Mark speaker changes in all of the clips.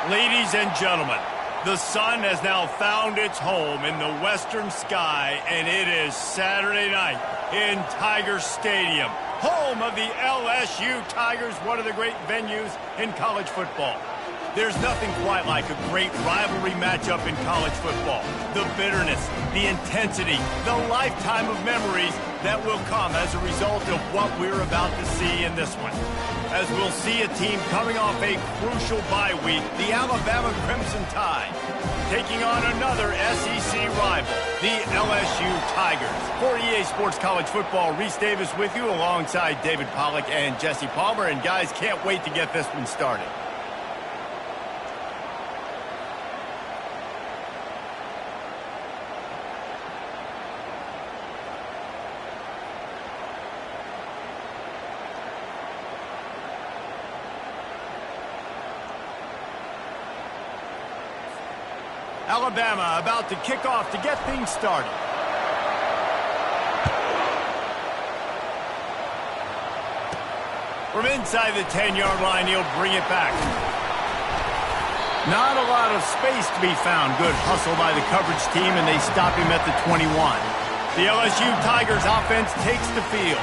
Speaker 1: Ladies and gentlemen, the sun has now found its home in the western sky, and it is Saturday night in Tiger Stadium, home of the LSU Tigers, one of the great venues in college football. There's nothing quite like a great rivalry matchup in college football. The bitterness, the intensity, the lifetime of memories that will come as a result of what we're about to see in this one. As we'll see a team coming off a crucial bye week, the Alabama Crimson Tide, taking on another SEC rival, the LSU Tigers. For EA Sports College Football, Reese Davis with you alongside David Pollack and Jesse Palmer. And guys, can't wait to get this one started. Alabama about to kick off to get things started. From inside the 10-yard line, he'll bring it back. Not a lot of space to be found. Good hustle by the coverage team, and they stop him at the 21. The LSU Tigers offense takes the field.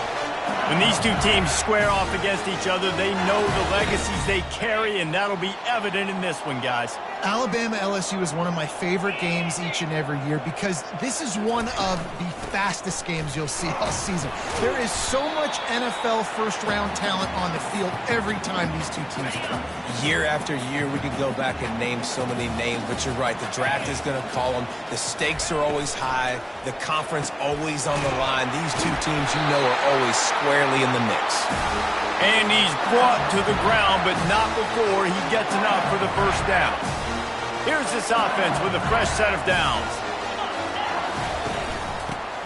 Speaker 1: When these two teams square off against each other, they know the legacies they carry, and that'll be evident in this one, guys.
Speaker 2: Alabama-LSU is one of my favorite games each and every year because this is one of the fastest games you'll see all season. There is so much NFL first-round talent on the field every time these two teams come.
Speaker 3: Year after year, we could go back and name so many names, but you're right. The draft is going to call them. The stakes are always high. The conference always on the line. These two teams, you know, are always squarely in the mix.
Speaker 1: And he's brought to the ground, but not before he gets enough for the first down. Here's this offense with a fresh set of downs.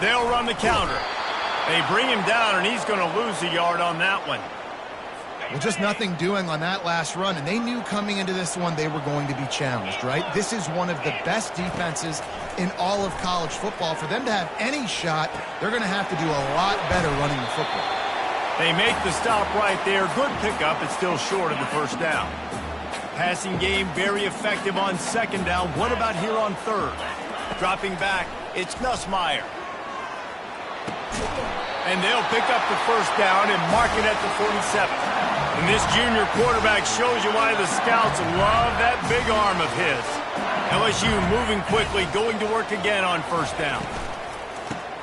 Speaker 1: They'll run the counter. They bring him down, and he's going to lose a yard on that one.
Speaker 2: Well, just nothing doing on that last run, and they knew coming into this one they were going to be challenged, right? This is one of the best defenses in all of college football. For them to have any shot, they're going to have to do a lot better running the football.
Speaker 1: They make the stop right there. Good pickup. It's still short of the first down. Passing game very effective on second down. What about here on third? Dropping back, it's Nussmeier. And they'll pick up the first down and mark it at the 47. And this junior quarterback shows you why the scouts love that big arm of his. LSU moving quickly, going to work again on first down.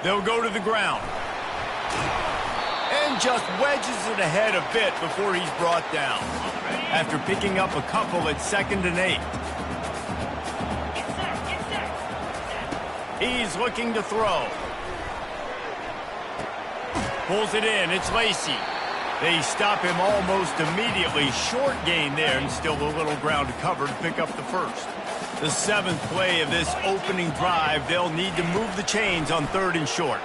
Speaker 1: They'll go to the ground. And just wedges it ahead a bit before he's brought down. After picking up a couple at 2nd and 8. He's looking to throw. Pulls it in. It's Lacey. They stop him almost immediately. Short gain there, and still a little ground to cover to pick up the first. The 7th play of this opening drive. They'll need to move the chains on 3rd and short.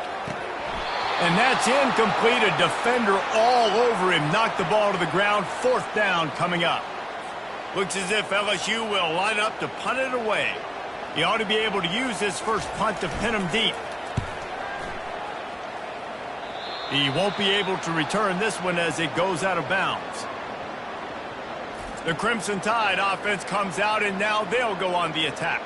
Speaker 1: And that's incomplete. A defender all over him. Knocked the ball to the ground. 4th down coming up. Looks as if LSU will line up to punt it away. He ought to be able to use his first punt to pin him deep. He won't be able to return this one as it goes out of bounds. The Crimson Tide offense comes out, and now they'll go on the attack.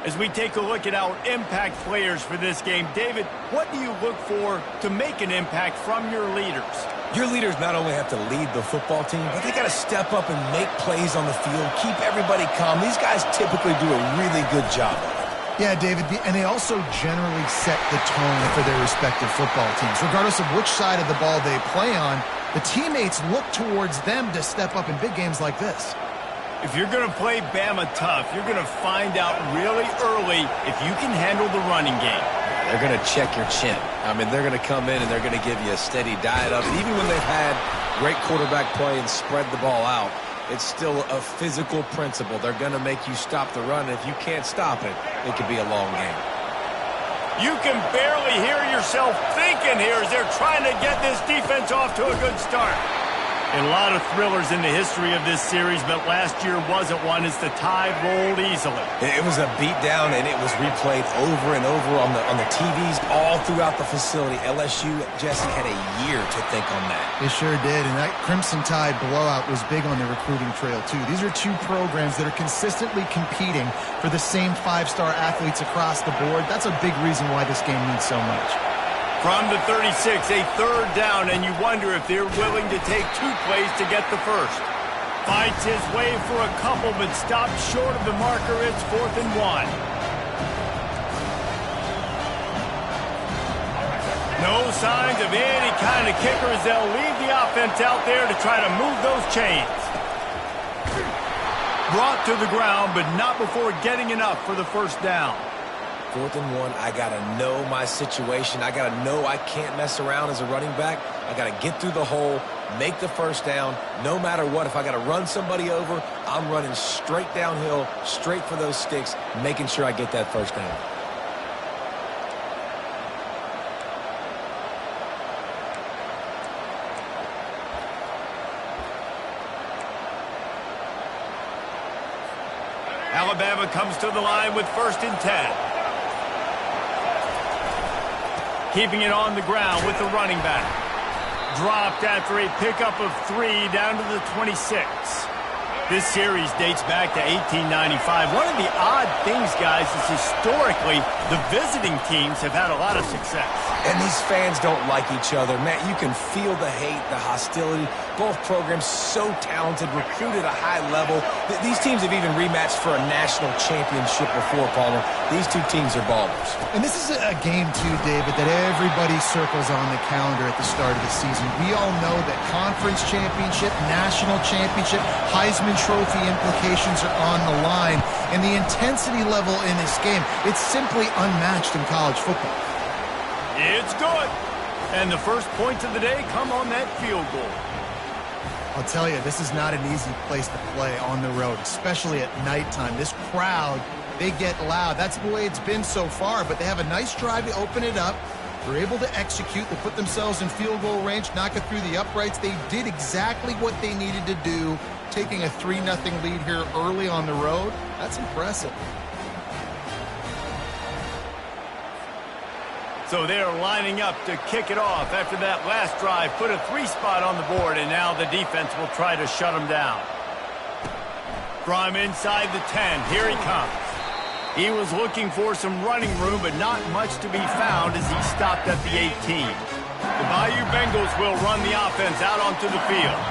Speaker 1: As we take a look at our impact players for this game, David, what do you look for to make an impact from your leaders?
Speaker 3: Your leaders not only have to lead the football team, but they got to step up and make plays on the field, keep everybody calm. These guys typically do a really good job of it.
Speaker 2: Yeah, David, and they also generally set the tone for their respective football teams. Regardless of which side of the ball they play on, the teammates look towards them to step up in big games like this.
Speaker 1: If you're going to play Bama tough, you're going to find out really early if you can handle the running game.
Speaker 3: They're going to check your chin. I mean, they're going to come in and they're going to give you a steady diet of it. Even when they've had great quarterback play and spread the ball out, it's still a physical principle. They're going to make you stop the run. And if you can't stop it, it could be a long game.
Speaker 1: You can barely hear yourself thinking here as they're trying to get this defense off to a good start. And a lot of thrillers in the history of this series, but last year wasn't one as the tide rolled easily.
Speaker 3: It was a beatdown, and it was replayed over and over on the TVs all throughout the facility. LSU, Jesse, had a year to think on that.
Speaker 2: They sure did, and that Crimson Tide blowout was big on the recruiting trail, too. These are two programs that are consistently competing for the same five-star athletes across the board. That's a big reason why this game means so much.
Speaker 1: From the 36, a third down, and you wonder if they're willing to take two plays to get the first. Fights his way for a couple, but stopped short of the marker. It's 4th and 1. No signs of any kind of kicker as they'll leave the offense out there to try to move those chains. Brought to the ground, but not before getting enough for the first down.
Speaker 3: 4th and 1, I got to know my situation. I got to know I can't mess around as a running back. I got to get through the hole, make the first down. No matter what, if I got to run somebody over, I'm running straight downhill, straight for those sticks, making sure I get that first down.
Speaker 1: Alabama comes to the line with 1st and 10. Keeping it on the ground with the running back. Dropped after a pickup of 3 down to the 26. This series dates back to 1895. One of the odd things, guys, is historically the visiting teams have had a lot of success.
Speaker 3: And these fans don't like each other. Man, you can feel the hate, the hostility. Both programs so talented, recruited at a high level. These teams have even rematched for a national championship before, Palmer. These two teams are ballers.
Speaker 2: And this is a game, too, David, that everybody circles on the calendar at the start of the season. We all know that conference championship, national championship, Heisman Trophy implications are on the line. And the intensity level in this game, it's simply unmatched in college football.
Speaker 1: It's good. And the first points of the day come on that field goal.
Speaker 2: I'll tell you, this is not an easy place to play on the road, especially at nighttime. This crowd, they get loud. That's the way it's been so far, but they have a nice drive to open it up. They're able to execute. They put themselves in field goal range, knock it through the uprights. They did exactly what they needed to do, taking a 3-0 lead here early on the road. That's impressive.
Speaker 1: So they're lining up to kick it off after that last drive. Put a 3 spot on the board, and now the defense will try to shut them down. From inside the 10, here he comes. He was looking for some running room, but not much to be found as he stopped at the 18. The Bayou Bengals will run the offense out onto the field.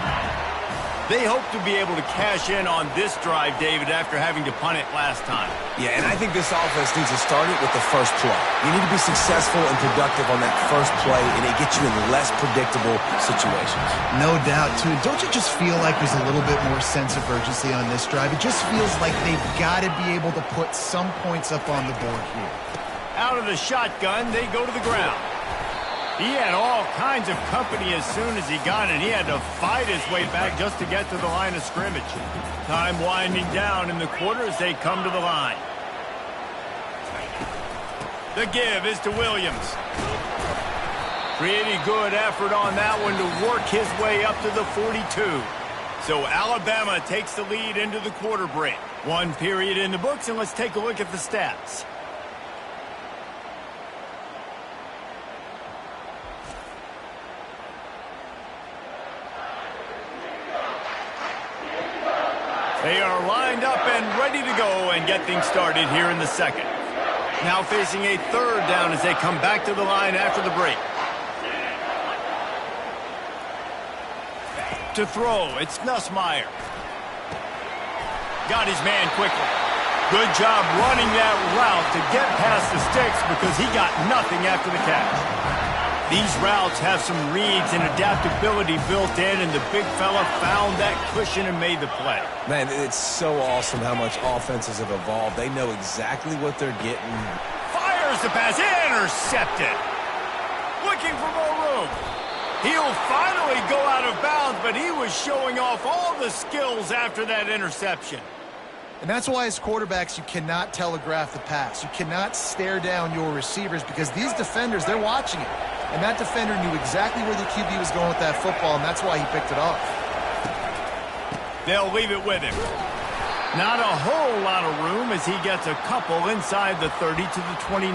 Speaker 1: They hope to be able to cash in on this drive, David, after having to punt it last time.
Speaker 3: Yeah, and I think this offense needs to start it with the first play. You need to be successful and productive on that first play, and it gets you in less predictable situations.
Speaker 2: No doubt, too. Don't you just feel like there's a little bit more sense of urgency on this drive? It just feels like they've got to be able to put some points up on the board here.
Speaker 1: Out of the shotgun, they go to the ground. He had all kinds of company as soon as he got it. He had to fight his way back just to get to the line of scrimmage. Time winding down in the quarter as they come to the line. The give is to Williams. Pretty good effort on that one to work his way up to the 42. So Alabama takes the lead into the quarter break. 1 period in the books, and let's take a look at the stats. They are lined up and ready to go and get things started here in the second. Now facing a 3rd down as they come back to the line after the break. To throw, it's Nussmeier. Got his man quickly. Good job running that route to get past the sticks because he got nothing after the catch. These routes have some reads and adaptability built in, and the big fella found that cushion and made the play.
Speaker 3: Man, it's so awesome how much offenses have evolved. They know exactly what they're getting.
Speaker 1: Fires the pass, intercepted. Looking for more room. He'll finally go out of bounds, but he was showing off all the skills after that interception.
Speaker 2: And that's why as quarterbacks, you cannot telegraph the pass. You cannot stare down your receivers because these defenders, they're watching it. And that defender knew exactly where the QB was going with that football, and that's why he picked it off.
Speaker 1: They'll leave it with him. Not a whole lot of room as he gets a couple inside the 30 to the 29.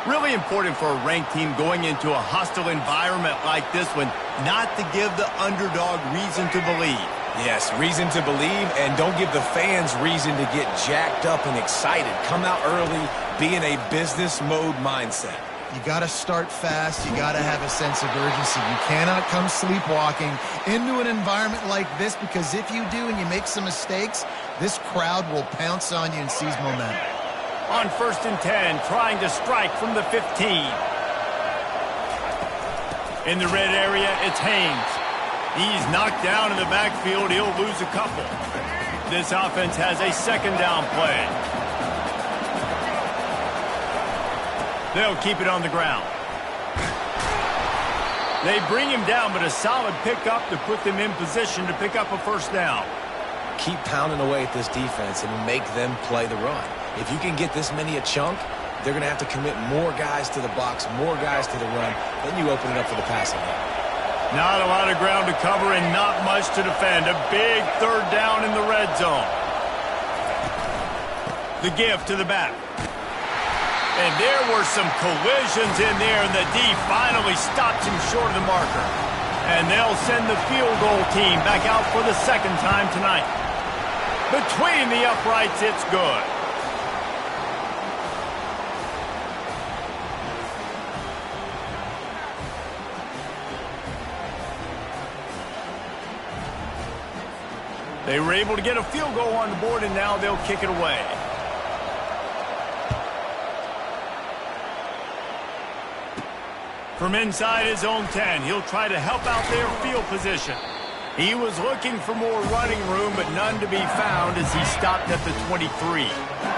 Speaker 1: Really important for a ranked team going into a hostile environment like this one not to give the underdog reason to believe.
Speaker 3: Yes, reason to believe, and don't give the fans reason to get jacked up and excited. Come out early, be in a business mode mindset.
Speaker 2: You got to start fast. You got to have a sense of urgency. You cannot come sleepwalking into an environment like this because if you do and you make some mistakes, this crowd will pounce on you and seize momentum.
Speaker 1: On 1st and 10, trying to strike from the 15. In the red area, it's Haynes. He's knocked down in the backfield. He'll lose a couple. This offense has a 2nd down play. They'll keep it on the ground. They bring him down, but a solid pickup to put them in position to pick up a 1st down.
Speaker 3: Keep pounding away at this defense and make them play the run. If you can get this many a chunk, they're going to have to commit more guys to the box, more guys to the run. Then you open it up for the passing game.
Speaker 1: Not a lot of ground to cover and not much to defend. A big 3rd down in the red zone. The give to the back. And there were some collisions in there, and the D finally stops him short of the marker. And they'll send the field goal team back out for the 2nd time tonight. Between the uprights, it's good. They were able to get a field goal on the board, and now they'll kick it away. From inside his own 10, he'll try to help out their field position. He was looking for more running room, but none to be found as he stopped at the 23.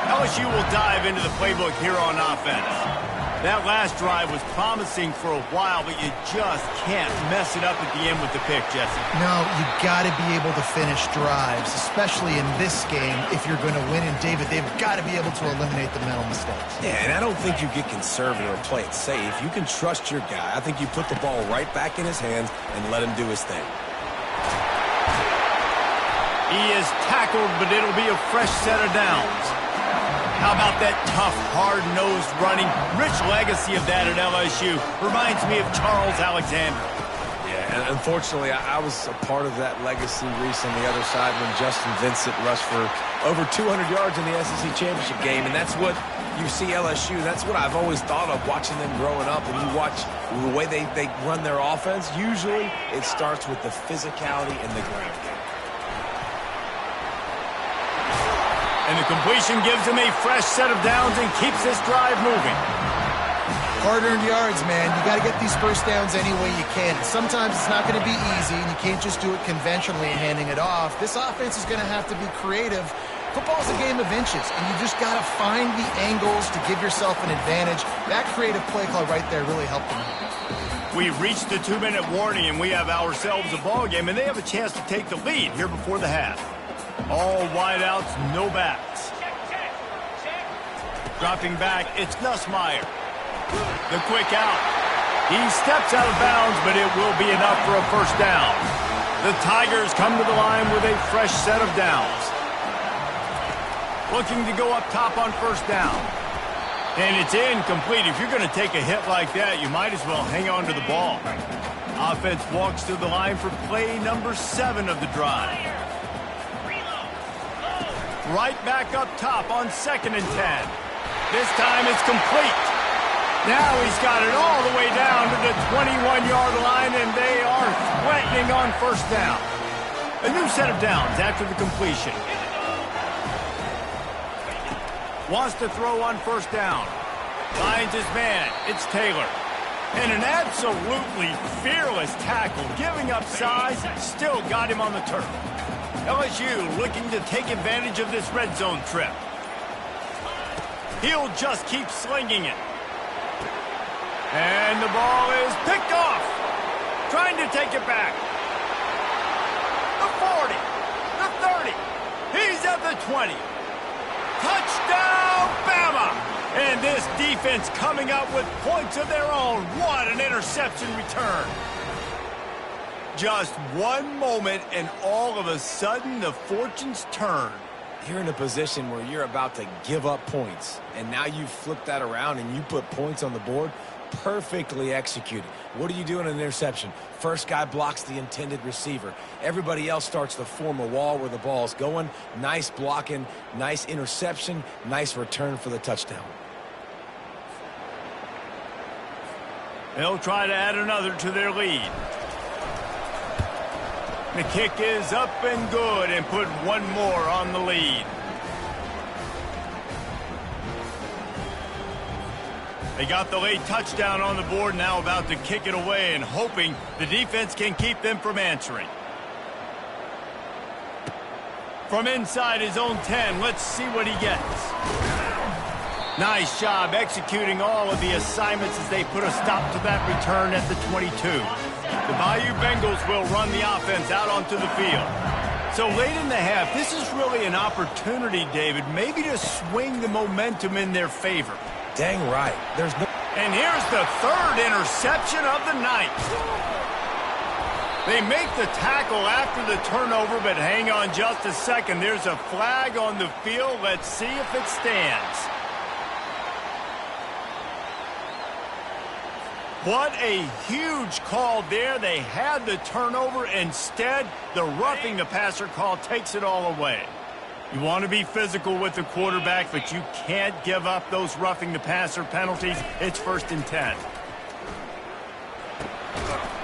Speaker 1: LSU will dive into the playbook here on offense. That last drive was promising for a while, but you just can't mess it up at the end with the pick, Jesse.
Speaker 2: No, you got to be able to finish drives, especially in this game if you're going to win. And David, they've got to be able to eliminate the mental mistakes.
Speaker 3: Yeah, and I don't think you get conservative or play it safe. You can trust your guy. I think you put the ball right back in his hands and let him do his thing.
Speaker 1: He is tackled, but it'll be a fresh set of downs. How about that tough, hard-nosed running? Rich legacy of that at LSU. Reminds me of Charles Alexander.
Speaker 3: Yeah, and unfortunately, I was a part of that legacy, Reese, on the other side when Justin Vincent rushed for over 200 yards in the SEC Championship game, and that's what you see LSU. That's what I've always thought of watching them growing up. And you watch the way they run their offense, usually it starts with the physicality in the ground game.
Speaker 1: And the completion gives him a fresh set of downs and keeps this drive moving.
Speaker 2: Hard-earned yards, man. You got to get these 1st downs any way you can. And sometimes it's not going to be easy, and you can't just do it conventionally and handing it off. This offense is going to have to be creative. Football's a game of inches, and you just got to find the angles to give yourself an advantage. That creative play call right there really helped them.
Speaker 1: We've reached the 2-minute warning, and we have ourselves a ball game, and they have a chance to take the lead here before the half. All wideouts, no backs. Dropping back, it's Nussmeier. The quick out. He steps out of bounds, but it will be enough for a 1st down. The Tigers come to the line with a fresh set of downs. Looking to go up top on 1st down. And it's incomplete. If you're going to take a hit like that, you might as well hang on to the ball. Offense walks to the line for play number 7 of the drive. Right back up top on 2nd and 10. This time it's complete. Now he's got it all the way down to the 21-yard line, and they are threatening on 1st down. A new set of downs after the completion. Wants to throw on 1st down. Finds his man. It's Taylor. And an absolutely fearless tackle, giving up size, still got him on the turf. LSU looking to take advantage of this red zone trip. He'll just keep slinging it. And the ball is picked off. Trying to take it back. The 40, the 30, He's at the 20. Touchdown, Bama! And this defense coming up with points of their own. What an interception return. Just one moment, and all of a sudden, the fortunes turn.
Speaker 3: You're in a position where you're about to give up points, and now you flip that around and you put points on the board. Perfectly executed. What do you do in an interception? First guy blocks the intended receiver. Everybody else starts to form a wall where the ball's going. Nice blocking, nice interception, nice return for the touchdown.
Speaker 1: They'll try to add another to their lead. The kick is up and good, and put one more on the lead. They got the late touchdown on the board, now about to kick it away and hoping the defense can keep them from answering. From inside his own 10, let's see what he gets. Nice job executing all of the assignments as they put a stop to that return at the 22. The Bayou Bengals will run the offense out onto the field. So late in the half, this is really an opportunity, David, maybe to swing the momentum in their favor.
Speaker 3: Dang right.
Speaker 1: And here's the third interception of the night. They make the tackle after the turnover, but hang on just a second. There's a flag on the field. Let's see if it stands. What a huge call there. They had the turnover. Instead, the roughing the passer call takes it all away. You want to be physical with the quarterback, but you can't give up those roughing the passer penalties. It's 1st and 10.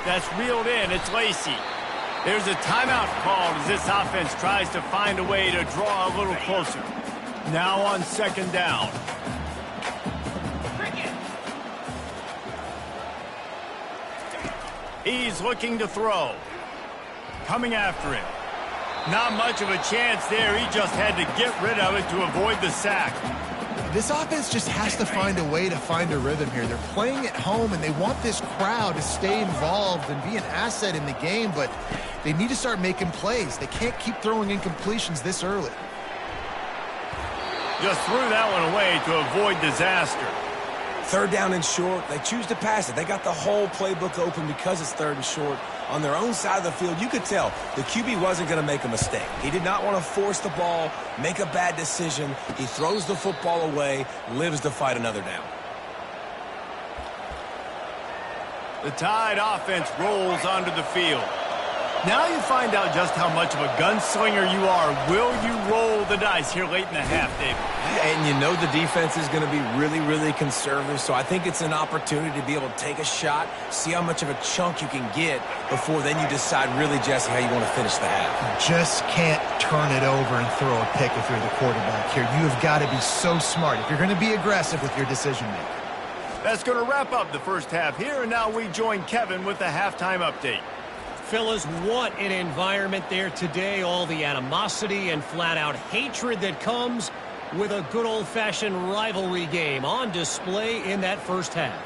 Speaker 1: That's reeled in. It's Lacy. There's a timeout called as this offense tries to find a way to draw a little closer. Now on 2nd down. He's looking to throw. Coming after him. Not much of a chance there. He just had to get rid of it to avoid the sack.
Speaker 2: This offense just has to find a way to find a rhythm here. They're playing at home, and they want this crowd to stay involved and be an asset in the game, but they need to start making plays. They can't keep throwing incompletions this early.
Speaker 1: Just threw that one away to avoid disaster.
Speaker 3: 3rd down and short. They choose to pass it. They got the whole playbook open because it's 3rd and short. On their own side of the field, you could tell the QB wasn't going to make a mistake. He did not want to force the ball, make a bad decision. He throws the football away, lives to fight another down.
Speaker 1: The Tide offense rolls onto the field. Now you find out just how much of a gunslinger you are. Will you roll the dice here late in the half, David?
Speaker 3: And you know the defense is going to be really, really conservative, so I think it's an opportunity to be able to take a shot, see how much of a chunk you can get before then you decide really, Jesse, how you want to finish the half.
Speaker 2: You just can't turn it over and throw a pick if you're the quarterback here. You have got to be so smart if you're going to be aggressive with your decision-making.
Speaker 1: That's going to wrap up the first half here, and now we join Kevin with the halftime update.
Speaker 4: Fellas, what an environment there today. All the animosity and flat-out hatred that comes with a good old-fashioned rivalry game on display in that first half.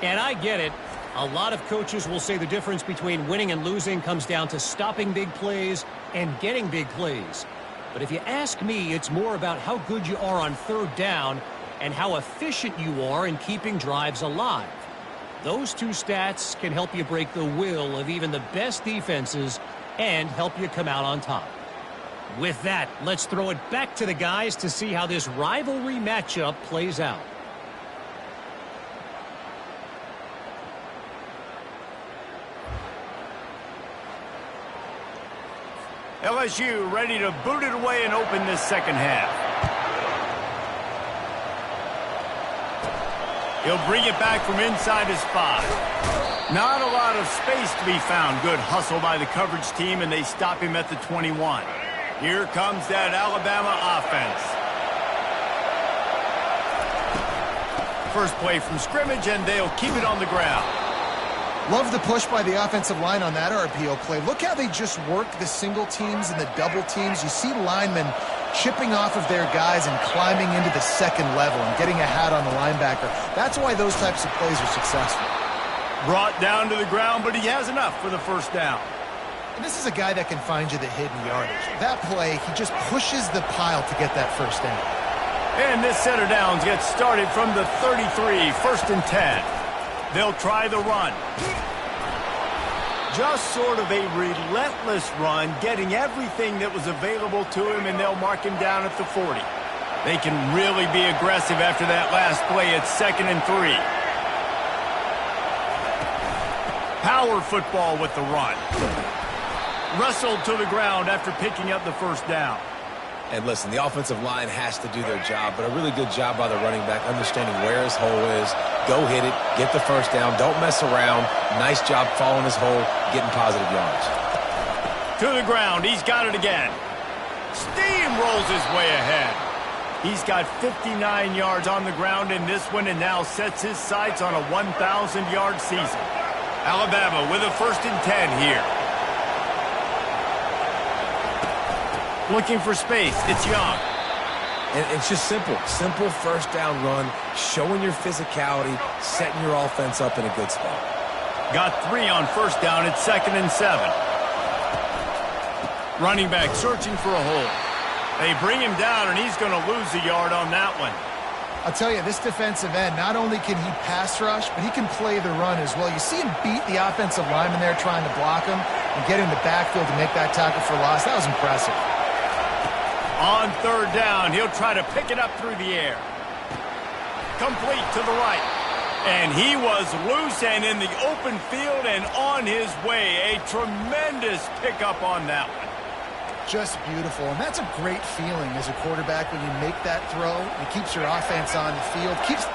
Speaker 4: And I get it. A lot of coaches will say the difference between winning and losing comes down to stopping big plays and getting big plays. But if you ask me, it's more about how good you are on 3rd down and how efficient you are in keeping drives alive. Those two stats can help you break the will of even the best defenses and help you come out on top. With that, let's throw it back to the guys to see how this rivalry matchup plays out.
Speaker 1: LSU ready to boot it away and open this second half. He'll bring it back from inside his 5. Not a lot of space to be found. Good hustle by the coverage team, and they stop him at the 21. Here comes that Alabama offense. First play from scrimmage, and they'll keep it on the ground.
Speaker 2: Love the push by the offensive line on that RPO play. Look how they just work the single teams and the double teams. You see linemen chipping off of their guys and climbing into the second level and getting a hat on the linebacker. That's why those types of plays are successful.
Speaker 1: Brought down to the ground, but he has enough for the first down.
Speaker 2: And this is a guy that can find you the hidden yardage. That play, he just pushes the pile to get that first down.
Speaker 1: And this center downs gets started from the 33, 1st and 10. They'll try the run. Just sort of a relentless run, getting everything that was available to him, and they'll mark him down at the 40. They can really be aggressive after that last play at 2nd and 3. Power football with the run. Wrestled to the ground after picking up the first down.
Speaker 3: And listen, the offensive line has to do their job, but a really good job by the running back understanding where his hole is. Go hit it, get the first down, don't mess around. Nice job following his hole, getting positive yards.
Speaker 1: To the ground, he's got it again. Steamrolls his way ahead. He's got 59 yards on the ground in this one and now sets his sights on a 1,000-yard season. Alabama with a 1st and 10 here. Looking for space. It's Young.
Speaker 3: And it's just simple. Simple first down run, showing your physicality, setting your offense up in a good spot.
Speaker 1: Got 3 on 1st down at 2nd and 7. Running back searching for a hole. They bring him down, and he's going to lose a yard on that one.
Speaker 2: I'll tell you, this defensive end, not only can he pass rush, but he can play the run as well. You see him beat the offensive lineman there trying to block him and get in the backfield to make that tackle for loss. That was impressive.
Speaker 1: On 3rd down, he'll try to pick it up through the air. Complete to the right. And he was loose and in the open field and on his way. A tremendous pickup on that one.
Speaker 2: Just beautiful. And that's a great feeling as a quarterback when you make that throw. It keeps your offense on the field. Keeps...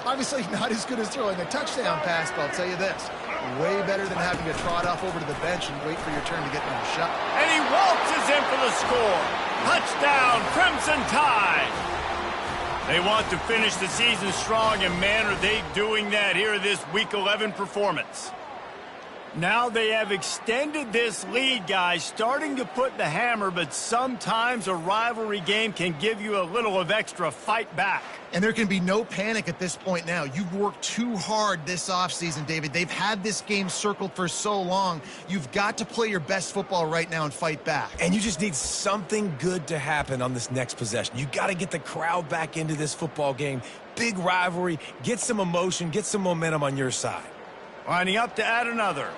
Speaker 2: Obviously not as good as throwing a touchdown pass, but I'll tell you this, way better than having to trot off over to the bench and wait for your turn to get another shot.
Speaker 1: And he waltzes in for the score. Touchdown, Crimson Tide. They want to finish the season strong, and man, are they doing that here this Week 11 performance. Now they have extended this lead, guys, starting to put the hammer, but sometimes a rivalry game can give you a little of extra fight back.
Speaker 2: And there can be no panic at this point now. You've worked too hard this offseason, David. They've had this game circled for so long. You've got to play your best football right now and fight back.
Speaker 3: And you just need something good to happen on this next possession. You got to get the crowd back into this football game. Big rivalry. Get some emotion. Get some momentum on your side.
Speaker 1: Lining up to add another.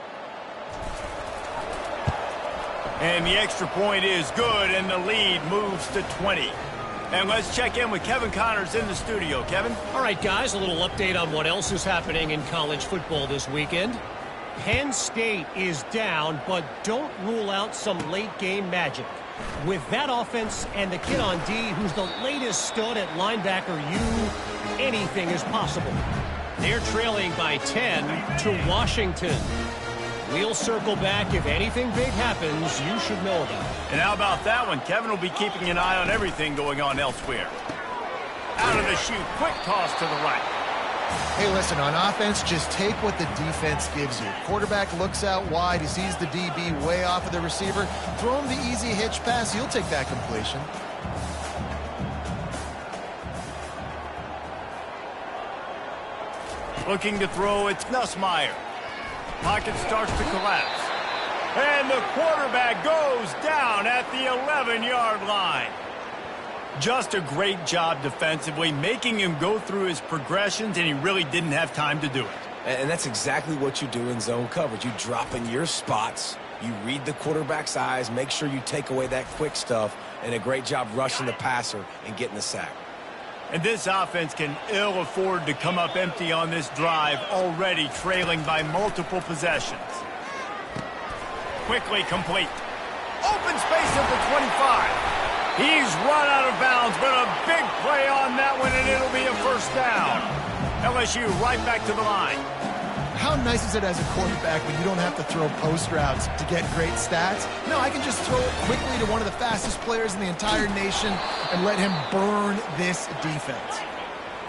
Speaker 1: And the extra point is good, and the lead moves to 20. And let's check in with Kevin Connors in the studio. Kevin?
Speaker 4: All right, guys, a little update on what else is happening in college football this weekend. Penn State is down, but don't rule out some late-game magic. With that offense and the kid on D, who's the latest stud at linebacker U, anything is possible. They're trailing by 10 to Washington. We'll circle back. If anything big happens, you should know about it.
Speaker 1: And how about that one? Kevin will be keeping an eye on everything going on elsewhere. Out of the chute, quick toss to the right.
Speaker 2: Hey, listen, on offense, just take what the defense gives you. Quarterback looks out wide. He sees the DB way off of the receiver. Throw him the easy hitch pass. He'll take that completion.
Speaker 1: Looking to throw, it's Nussmeier. Pocket starts to collapse. And the quarterback goes down at the 11-yard line. Just a great job defensively, making him go through his progressions, and he really didn't have time to do it.
Speaker 3: And that's exactly what you do in zone coverage. You drop in your spots, you read the quarterback's eyes, make sure you take away that quick stuff, and a great job rushing the passer and getting the sack.
Speaker 1: And this offense can ill afford to come up empty on this drive, already trailing by multiple possessions. Quickly complete. Open space at the 25. He's run out of bounds, but a big play on that one, and it'll be a first down. LSU right back to the line.
Speaker 2: How nice is it as a quarterback when you don't have to throw post routes to get great stats? No, I can just throw it quickly to one of the fastest players in the entire nation and let him burn this defense.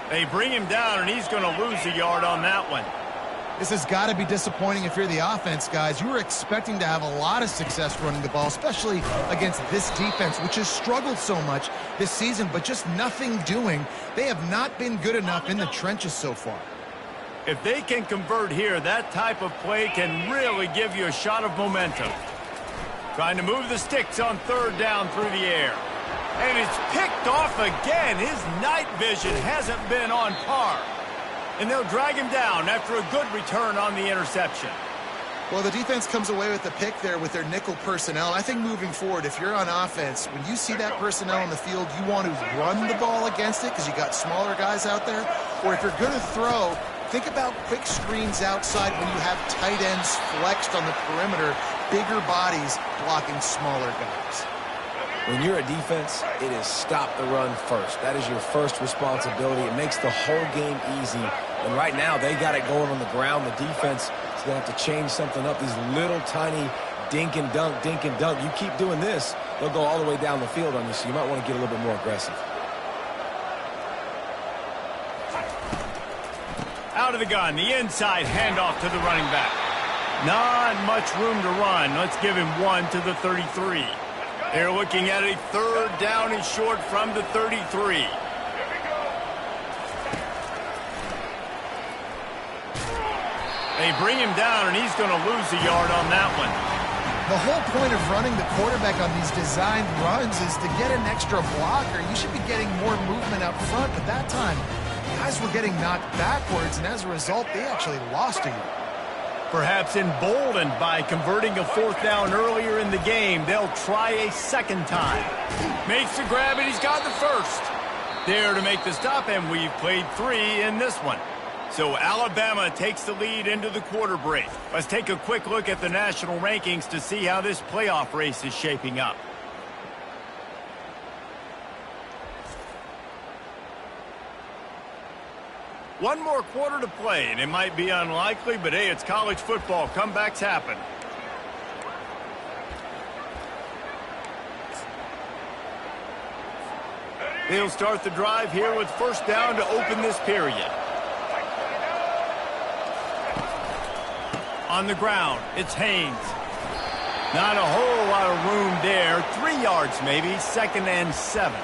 Speaker 1: They bring him down, and he's going to lose a yard on that one.
Speaker 2: This has got to be disappointing if you're the offense, guys. You were expecting to have a lot of success running the ball, especially against this defense, which has struggled so much this season, but just nothing doing. They have not been good enough in the trenches so far.
Speaker 1: If they can convert here, that type of play can really give you a shot of momentum. Trying to move the sticks on third down through the air. And it's picked off again. His night vision hasn't been on par. And they'll drag him down after a good return on the interception.
Speaker 2: Well, the defense comes away with the pick there with their nickel personnel. I think moving forward, if you're on offense, when you see that personnel on the field, you want to run the ball against it because you got smaller guys out there. Or if you're going to throw, think about quick screens outside when you have tight ends flexed on the perimeter, bigger bodies blocking smaller guys.
Speaker 3: When you're a defense, it is stop the run first. That is your first responsibility. It makes the whole game easy. And right now, they got it going on the ground. The defense is going to have to change something up. These little tiny dink and dunk, dink and dunk. You keep doing this, they'll go all the way down the field on you, so you might want to get a little bit more aggressive.
Speaker 1: Out of the gun, the inside handoff to the running back. Not much room to run. Let's give him one to the 33. They're looking at a third down and short from the 33. They bring him down, and he's going to lose a yard on that one.
Speaker 2: The whole point of running the quarterback on these designed runs is to get an extra blocker. You should be getting more movement up front, but that time, guys were getting knocked backwards, and as a result, they actually lost a yard.
Speaker 1: Perhaps emboldened by converting a fourth down earlier in the game, they'll try a second time. Makes the grab, and he's got the first. There to make the stop, and we've played 3 in this one. So Alabama takes the lead into the quarter break. Let's take a quick look at the national rankings to see how this playoff race is shaping up. One more quarter to play, and it might be unlikely, but hey, it's college football. Comebacks happen. They'll start the drive here with first down to open this period. On the ground, it's Haynes. Not a whole lot of room there. 3 yards maybe, 2nd and 7.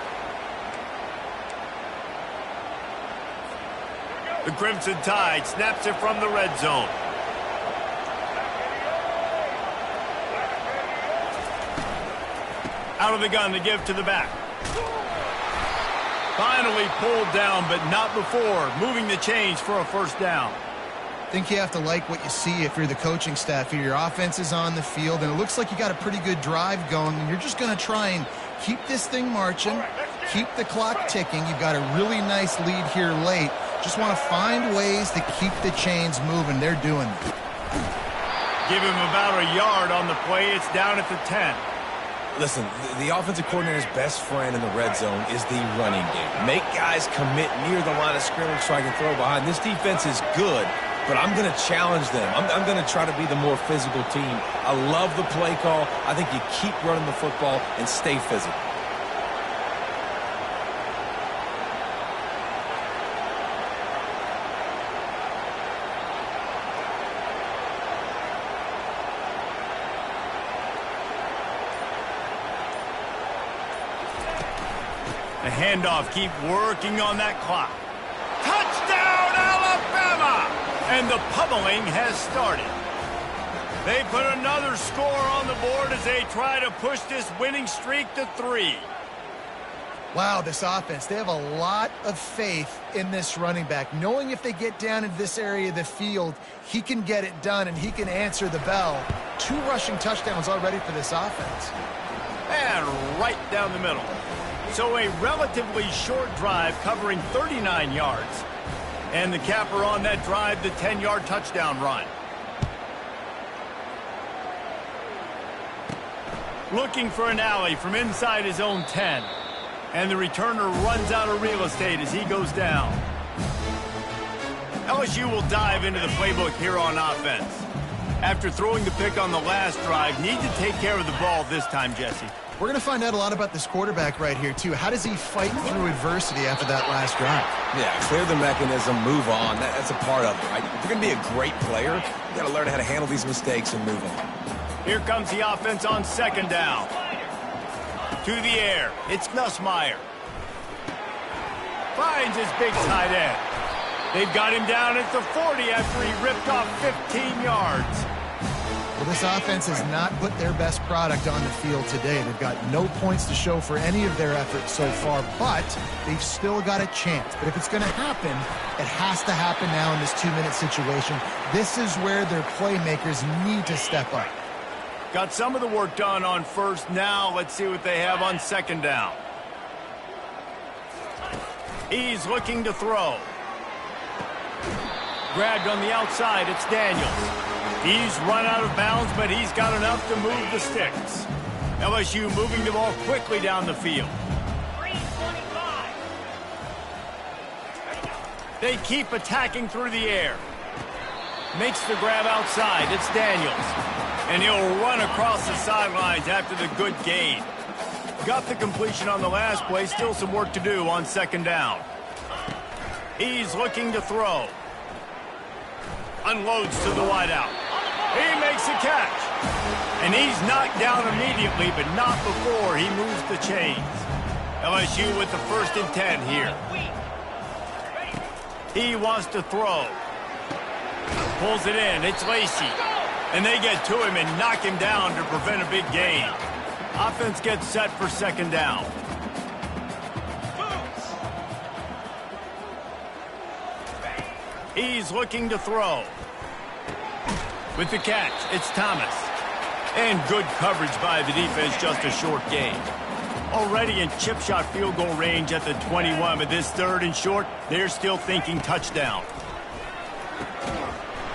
Speaker 1: The Crimson Tide snaps it from the red zone. Out of the gun to give to the back. Finally pulled down, but not before. Moving the chains for a first down.
Speaker 2: I think you have to like what you see if you're the coaching staff here. Your offense is on the field, and it looks like you got a pretty good drive going, and you're just going to try and keep this thing marching, keep the clock ticking. You've got a really nice lead here late. Just want to find ways to keep the chains moving. They're doing it.
Speaker 1: Give him about a yard on the play. It's down at the 10.
Speaker 3: Listen, the offensive coordinator's best friend in the red zone is the running game. Make guys commit near the line of scrimmage so I can throw behind. This defense is good, but I'm going to challenge them. I'm going to try to be the more physical team. I love the play call. I think you keep running the football and stay physical.
Speaker 1: The handoff, keep working on that clock. Touchdown, Alabama! And the pummeling has started. They put another score on the board as they try to push this winning streak to 3.
Speaker 2: Wow, this offense, they have a lot of faith in this running back, knowing if they get down into this area of the field, he can get it done and he can answer the bell. 2 rushing touchdowns already for this offense.
Speaker 1: And right down the middle. So a relatively short drive covering 39 yards. And the capper on that drive, the 10-yard touchdown run. Looking for an alley from inside his own 10. And the returner runs out of real estate as he goes down. LSU will dive into the playbook here on offense. After throwing the pick on the last drive, need to take care of the ball this time, Jesse.
Speaker 2: We're going to find out a lot about this quarterback right here, too. How does he fight through adversity after that last drive?
Speaker 3: Yeah, clear the mechanism, move on. That's a part of it, right? If you're going to be a great player, you got to learn how to handle these mistakes and move on.
Speaker 1: Here comes the offense on second down. To the air, it's Nussmeier. Finds his big tight end. They've got him down at the 40 after he ripped off 15 yards.
Speaker 2: Well, this offense has not put their best product on the field today. They've got no points to show for any of their efforts so far, but they've still got a chance. But if it's going to happen, it has to happen now in this 2-minute situation. This is where their playmakers need to step up.
Speaker 1: Got some of the work done on first. Now let's see what they have on second down. He's looking to throw. Grabbed on the outside, it's Daniels. He's run out of bounds, but he's got enough to move the sticks. LSU moving the ball quickly down the field. They keep attacking through the air. Makes the grab outside, it's Daniels. And he'll run across the sidelines after the good gain. Got the completion on the last play. Still some work to do on second down. He's looking to throw. Unloads to the wideout. He makes a catch. And he's knocked down immediately, but not before he moves the chains. LSU with the 1st and 10 here. He wants to throw. Pulls it in. It's Lacey. And they get to him and knock him down to prevent a big gain. Offense gets set for second down. He's looking to throw. With the catch, it's Thomas. And good coverage by the defense, just a short gain. Already in chip shot field goal range at the 21, but this 3rd and short, they're still thinking touchdown.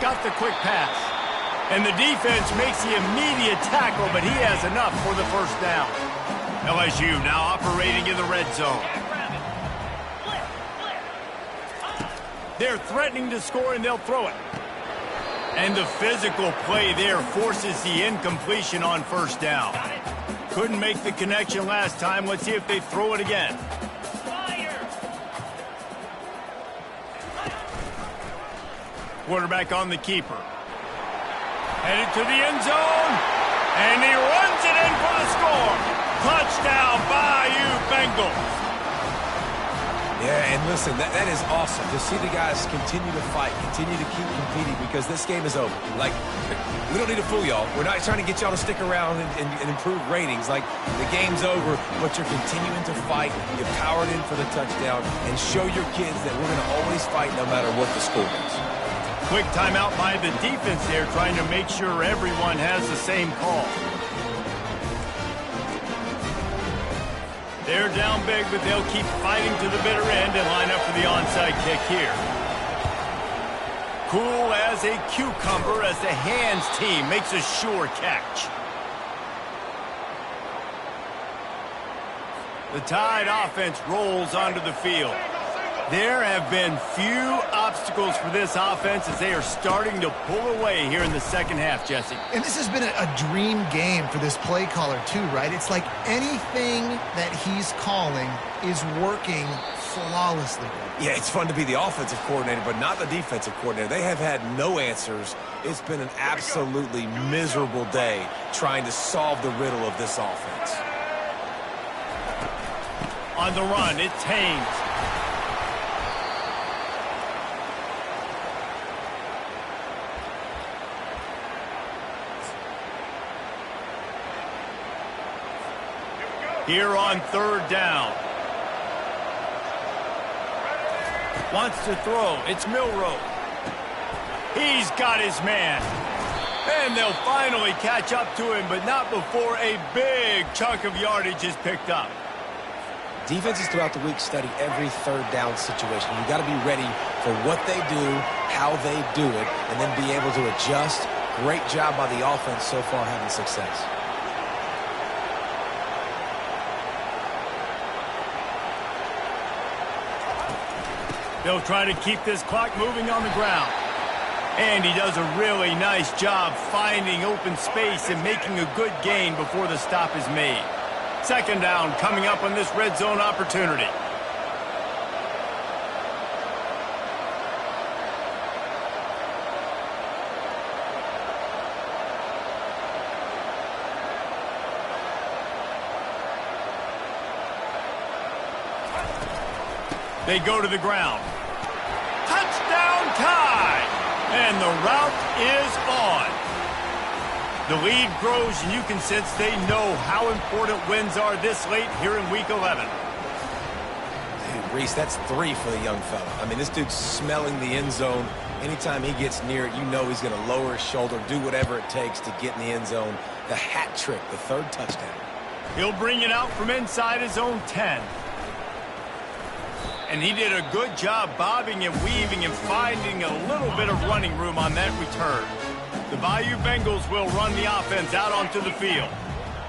Speaker 1: Got the quick pass. And the defense makes the immediate tackle, but he has enough for the 1st down. LSU now operating in the red zone. They're threatening to score, and they'll throw it. And the physical play there forces the incompletion on 1st down. Couldn't make the connection last time. Let's see if they throw it again. Quarterback on the keeper. Headed to the end zone, and he runs it in for the score. Touchdown, Bayou Bengals.
Speaker 3: Yeah, and listen, that is awesome to see the guys continue to fight, continue to keep competing, because this game is over. Like, we don't need to fool y'all. We're not trying to get y'all to stick around and improve ratings. Like, the game's over, but you're continuing to fight. You powered in for the touchdown, and show your kids that we're going to always fight no matter what the score is.
Speaker 1: Quick timeout by the defense there, trying to make sure everyone has the same call. They're down big, but they'll keep fighting to the bitter end and line up for the onside kick here. Cool as a cucumber as the hands team makes a sure catch. The Tide offense rolls onto the field. There have been few obstacles for this offense as they are starting to pull away here in the 2nd half, Jesse.
Speaker 2: And this has been a dream game for this play caller, too, right? It's like anything that he's calling is working flawlessly.
Speaker 3: Yeah, it's fun to be the offensive coordinator, but not the defensive coordinator. They have had no answers. It's been an absolutely miserable day trying to solve the riddle of this offense.
Speaker 1: On the run, it's Haynes. Here on third down. Wants to throw. It's Milroe. He's got his man. And they'll finally catch up to him, but not before a big chunk of yardage is picked up.
Speaker 3: Defenses throughout the week study every third down situation. You got to be ready for what they do, how they do it, and then be able to adjust. Great job by the offense so far having success.
Speaker 1: They'll try to keep this clock moving on the ground. And he does a really nice job finding open space and making a good gain before the stop is made. Second down coming up on this red zone opportunity. They go to the ground. Touchdown tie! And the route is on. The lead grows, and you can sense they know how important wins are this late here in Week 11.
Speaker 3: Dude, Reese, that's 3 for the young fella. I mean, this dude's smelling the end zone. Anytime he gets near it, you know he's going to lower his shoulder, do whatever it takes to get in the end zone. The hat trick, the 3rd touchdown.
Speaker 1: He'll bring it out from inside his own 10. And he did a good job bobbing and weaving and finding a little bit of running room on that return. The Bayou Bengals will run the offense out onto the field.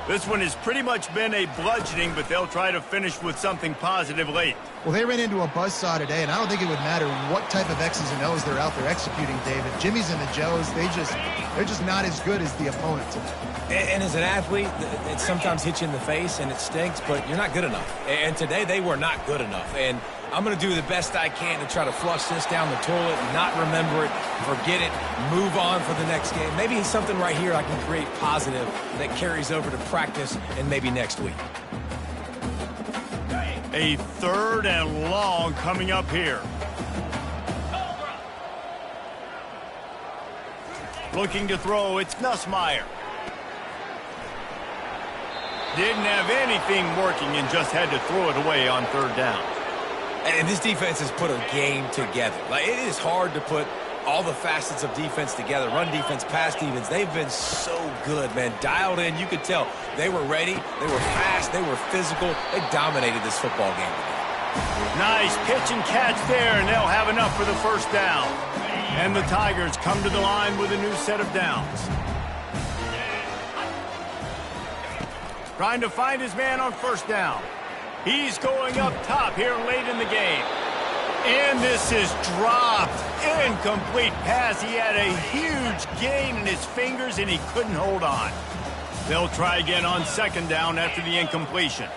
Speaker 1: This one has pretty much been a bludgeoning, but they'll try to finish with something positive late.
Speaker 2: Well, they ran into a buzzsaw today, and I don't think it would matter what type of X's and O's they're out there executing, David. Jimmy's and the Joes, they're just not as good as the opponent today.
Speaker 3: And as an athlete, it sometimes hits you in the face, and it stinks, but you're not good enough. And today, they were not good enough. And I'm going to do the best I can to try to flush this down the toilet and not remember it, forget it, move on for the next game. Maybe something right here I can create positive that carries over to practice and maybe next week.
Speaker 1: A 3rd and long coming up here. Looking to throw, it's Nussmeier. Didn't have anything working and just had to throw it away on 3rd down.
Speaker 3: And this defense has put a game together. Like, it is hard to put all the facets of defense together. Run defense, pass defense. They've been so good, man. Dialed in. You could tell they were ready. They were fast. They were physical. They dominated this football game today.
Speaker 1: Nice pitch and catch there, and they'll have enough for the 1st down. And the Tigers come to the line with a new set of downs. Trying to find his man on 1st down. He's going up top here late in the game. And this is dropped. Incomplete pass. He had a huge gain in his fingers, and he couldn't hold on. They'll try again on 2nd down after the incompletion.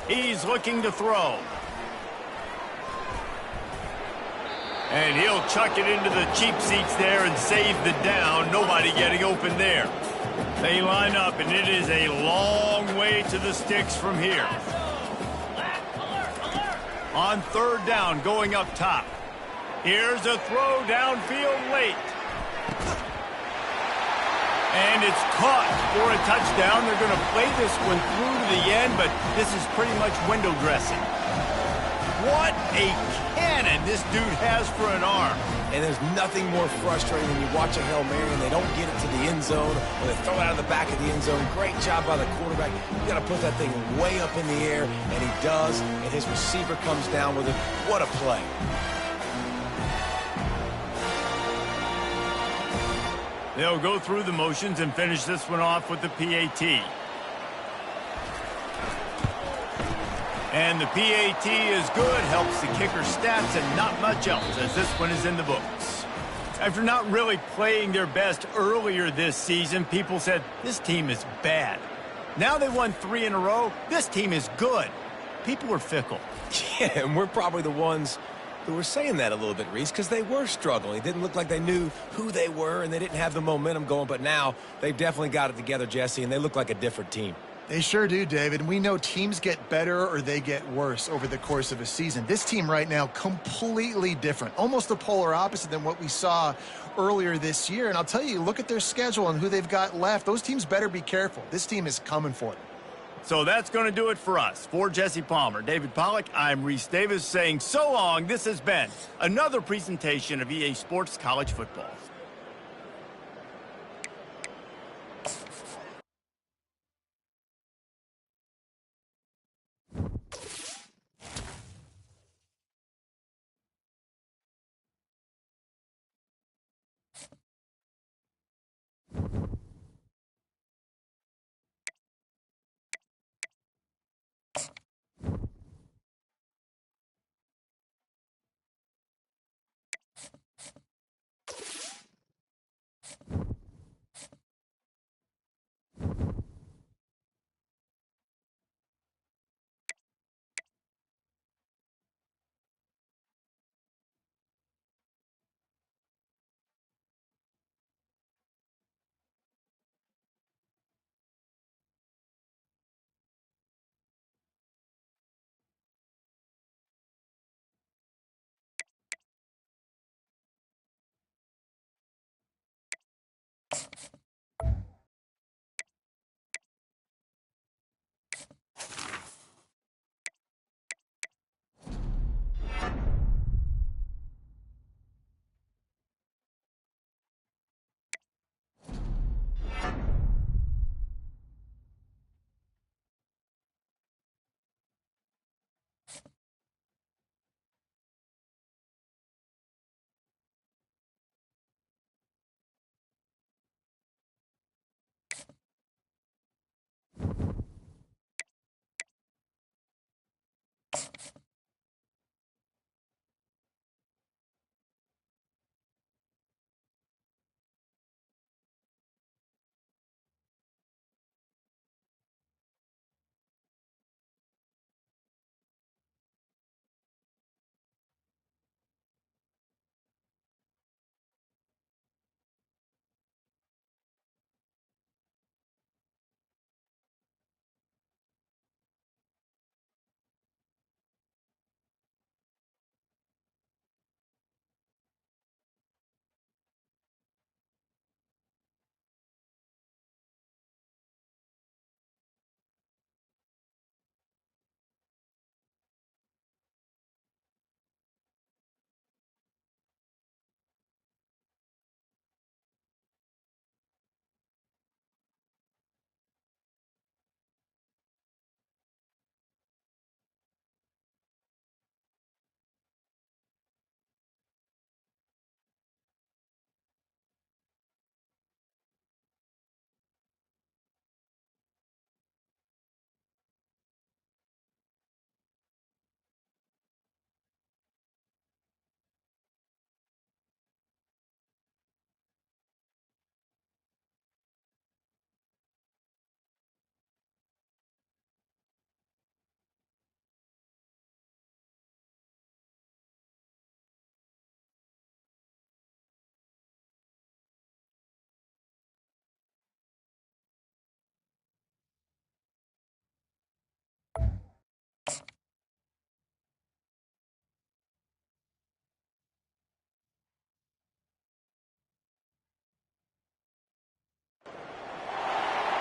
Speaker 1: He's looking to throw. And he'll chuck it into the cheap seats there and save the down. Nobody getting open there. They line up, and it is a long way to the sticks from here. On 3rd down, going up top. Here's a throw downfield late. And it's caught for a touchdown. They're going to play this one through to the end, but this is pretty much window dressing. What a cannon this dude has for an arm.
Speaker 3: And there's nothing more frustrating than you watch a Hail Mary and they don't get it to the end zone, or they throw it out of the back of the end zone. Great job by the quarterback. You got to put that thing way up in the air, and he does, and his receiver comes down with it. What a play.
Speaker 1: They'll go through the motions and finish this one off with the PAT. And the PAT is good, helps the kicker stats and not much else, as this one is in the books. After not really playing their best earlier this season, people said, this team is bad. Now they won 3 in a row. This team is good. People are fickle.
Speaker 3: Yeah, and we're probably the ones who were saying that a little bit, Reese, because they were struggling. It didn't look like they knew who they were, and they didn't have the momentum going. But now they've definitely got it together, Jesse, and they look like a different team.
Speaker 2: They sure do, David. And we know teams get better or they get worse over the course of a season. This team right now, completely different. Almost the polar opposite than what we saw earlier this year. And I'll tell you, look at their schedule and who they've got left. Those teams better be careful. This team is coming for them.
Speaker 1: So that's going to do it for us. For Jesse Palmer, David Pollack, I'm Reese Davis saying so long. This has been another presentation of EA Sports College Football.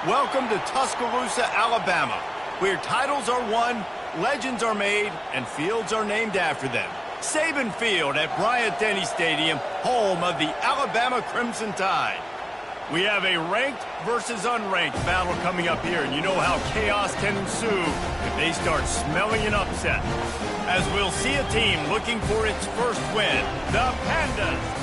Speaker 1: Welcome to Tuscaloosa, Alabama, where titles are won, legends are made, and fields are named after them. Saban Field at Bryant-Denny Stadium, home of the Alabama Crimson Tide. We have a ranked versus unranked battle coming up here, and you know how chaos can ensue if they start smelling an upset. As we'll see a team looking for its first win, the Pandas,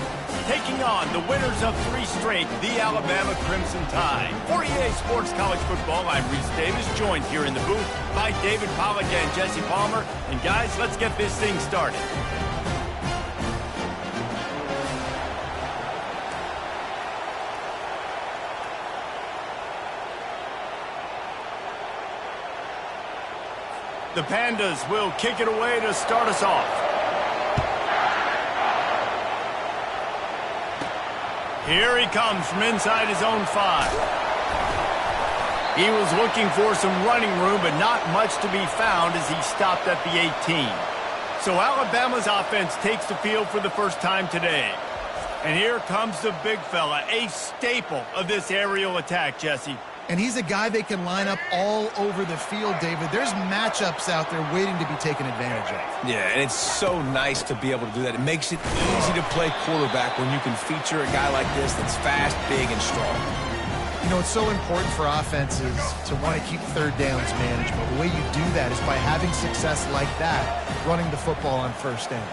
Speaker 1: taking on the winners of 3 straight, the Alabama Crimson Tide. For EA Sports College Football, I'm Reese Davis, joined here in the booth by David Pollack and Jesse Palmer. And guys, let's get this thing started. The Pandas will kick it away to start us off. Here he comes from inside his own 5. He was looking for some running room, but not much to be found as he stopped at the 18. So Alabama's offense takes the field for the first time today. And here comes the big fella, a staple of this aerial attack, Jesse.
Speaker 2: And he's a guy they can line up all over the field, David. There's matchups out there waiting to be taken advantage of.
Speaker 3: Yeah, and it's so nice to be able to do that. It makes it easy to play quarterback when you can feature a guy like this that's fast, big, and strong.
Speaker 2: You know, it's so important for offenses to want to keep third downs managed, but the way you do that is by having success like that, running the football on first down.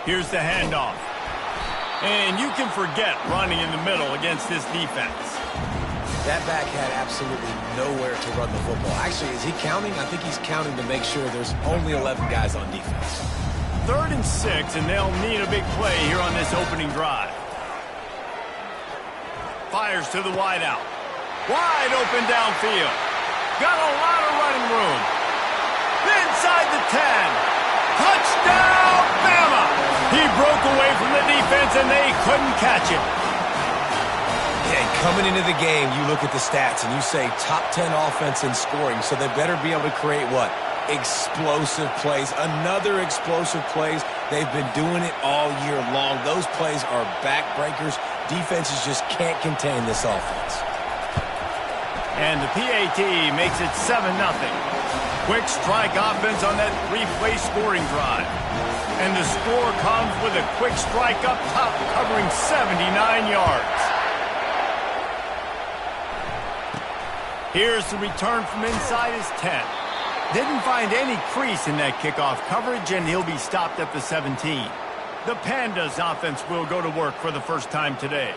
Speaker 1: Here's the handoff. And you can forget running in the middle against this defense.
Speaker 3: That back had absolutely nowhere to run the football. Actually, is he counting? I think he's counting to make sure there's only 11 guys on defense.
Speaker 1: 3rd and 6, and they'll need a big play here on this opening drive. Fires to the wideout. Wide open downfield. Got a lot of running room. Inside the 10. Touchdown, Bama! He broke away from the defense, and they couldn't catch him.
Speaker 3: Yeah, coming into the game, you look at the stats, and you say top 10 offense in scoring, so they better be able to create what? Explosive plays. Another explosive plays. They've been doing it all year long. Those plays are backbreakers. Defenses just can't contain this offense.
Speaker 1: And the PAT makes it 7-0. Quick strike offense on that 3-play scoring drive. And the score comes with a quick strike up top covering 79 yards. Here's the return from inside his 10. Didn't find any crease in that kickoff coverage, and he'll be stopped at the 17. The Pandas offense will go to work for the first time today.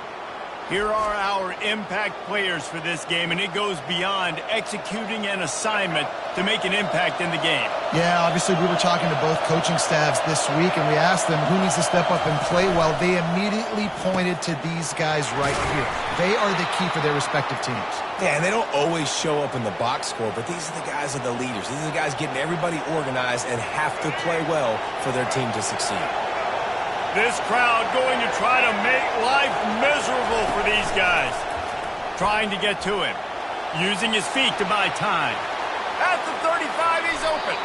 Speaker 1: Here are our impact players for this game, and it goes beyond executing an assignment to make an impact in the game.
Speaker 2: Yeah, obviously we were talking to both coaching staffs this week, and we asked them who needs to step up and play well. They immediately pointed to these guys right here. They are the key for their respective teams.
Speaker 3: Yeah, and they don't always show up in the box score, but these are the guys that are the leaders. These are the guys getting everybody organized and have to play well for their team to succeed.
Speaker 1: This crowd going to try to make life miserable for these guys. Trying to get to him. Using his feet to buy time. At the 35, he's open.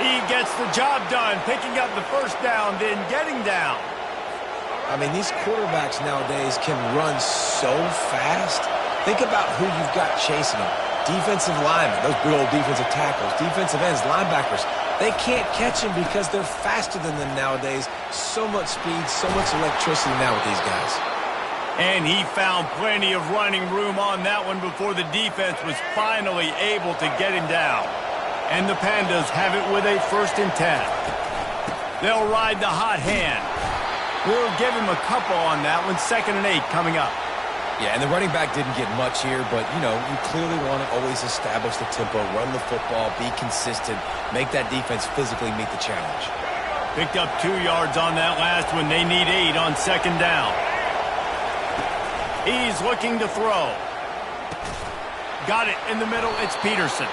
Speaker 1: He gets the job done, picking up the first down, then getting down.
Speaker 3: I mean, these quarterbacks nowadays can run so fast. Think about who you've got chasing them. Defensive linemen, those big old defensive tackles, defensive ends, linebackers. They can't catch him because they're faster than them nowadays. So much speed, so much electricity now with these guys.
Speaker 1: And he found plenty of running room on that one before the defense was finally able to get him down. And the Pandas have it with a 1st and 10. They'll ride the hot hand. We'll give him a couple on that one. 2nd and 8 coming up.
Speaker 3: Yeah, and the running back didn't get much here, but, you know, you clearly want to always establish the tempo, run the football, be consistent, make that defense physically meet the challenge.
Speaker 1: Picked up 2 yards on that last one. They need 8 on 2nd down. He's looking to throw. Got it in the middle. It's Peterson.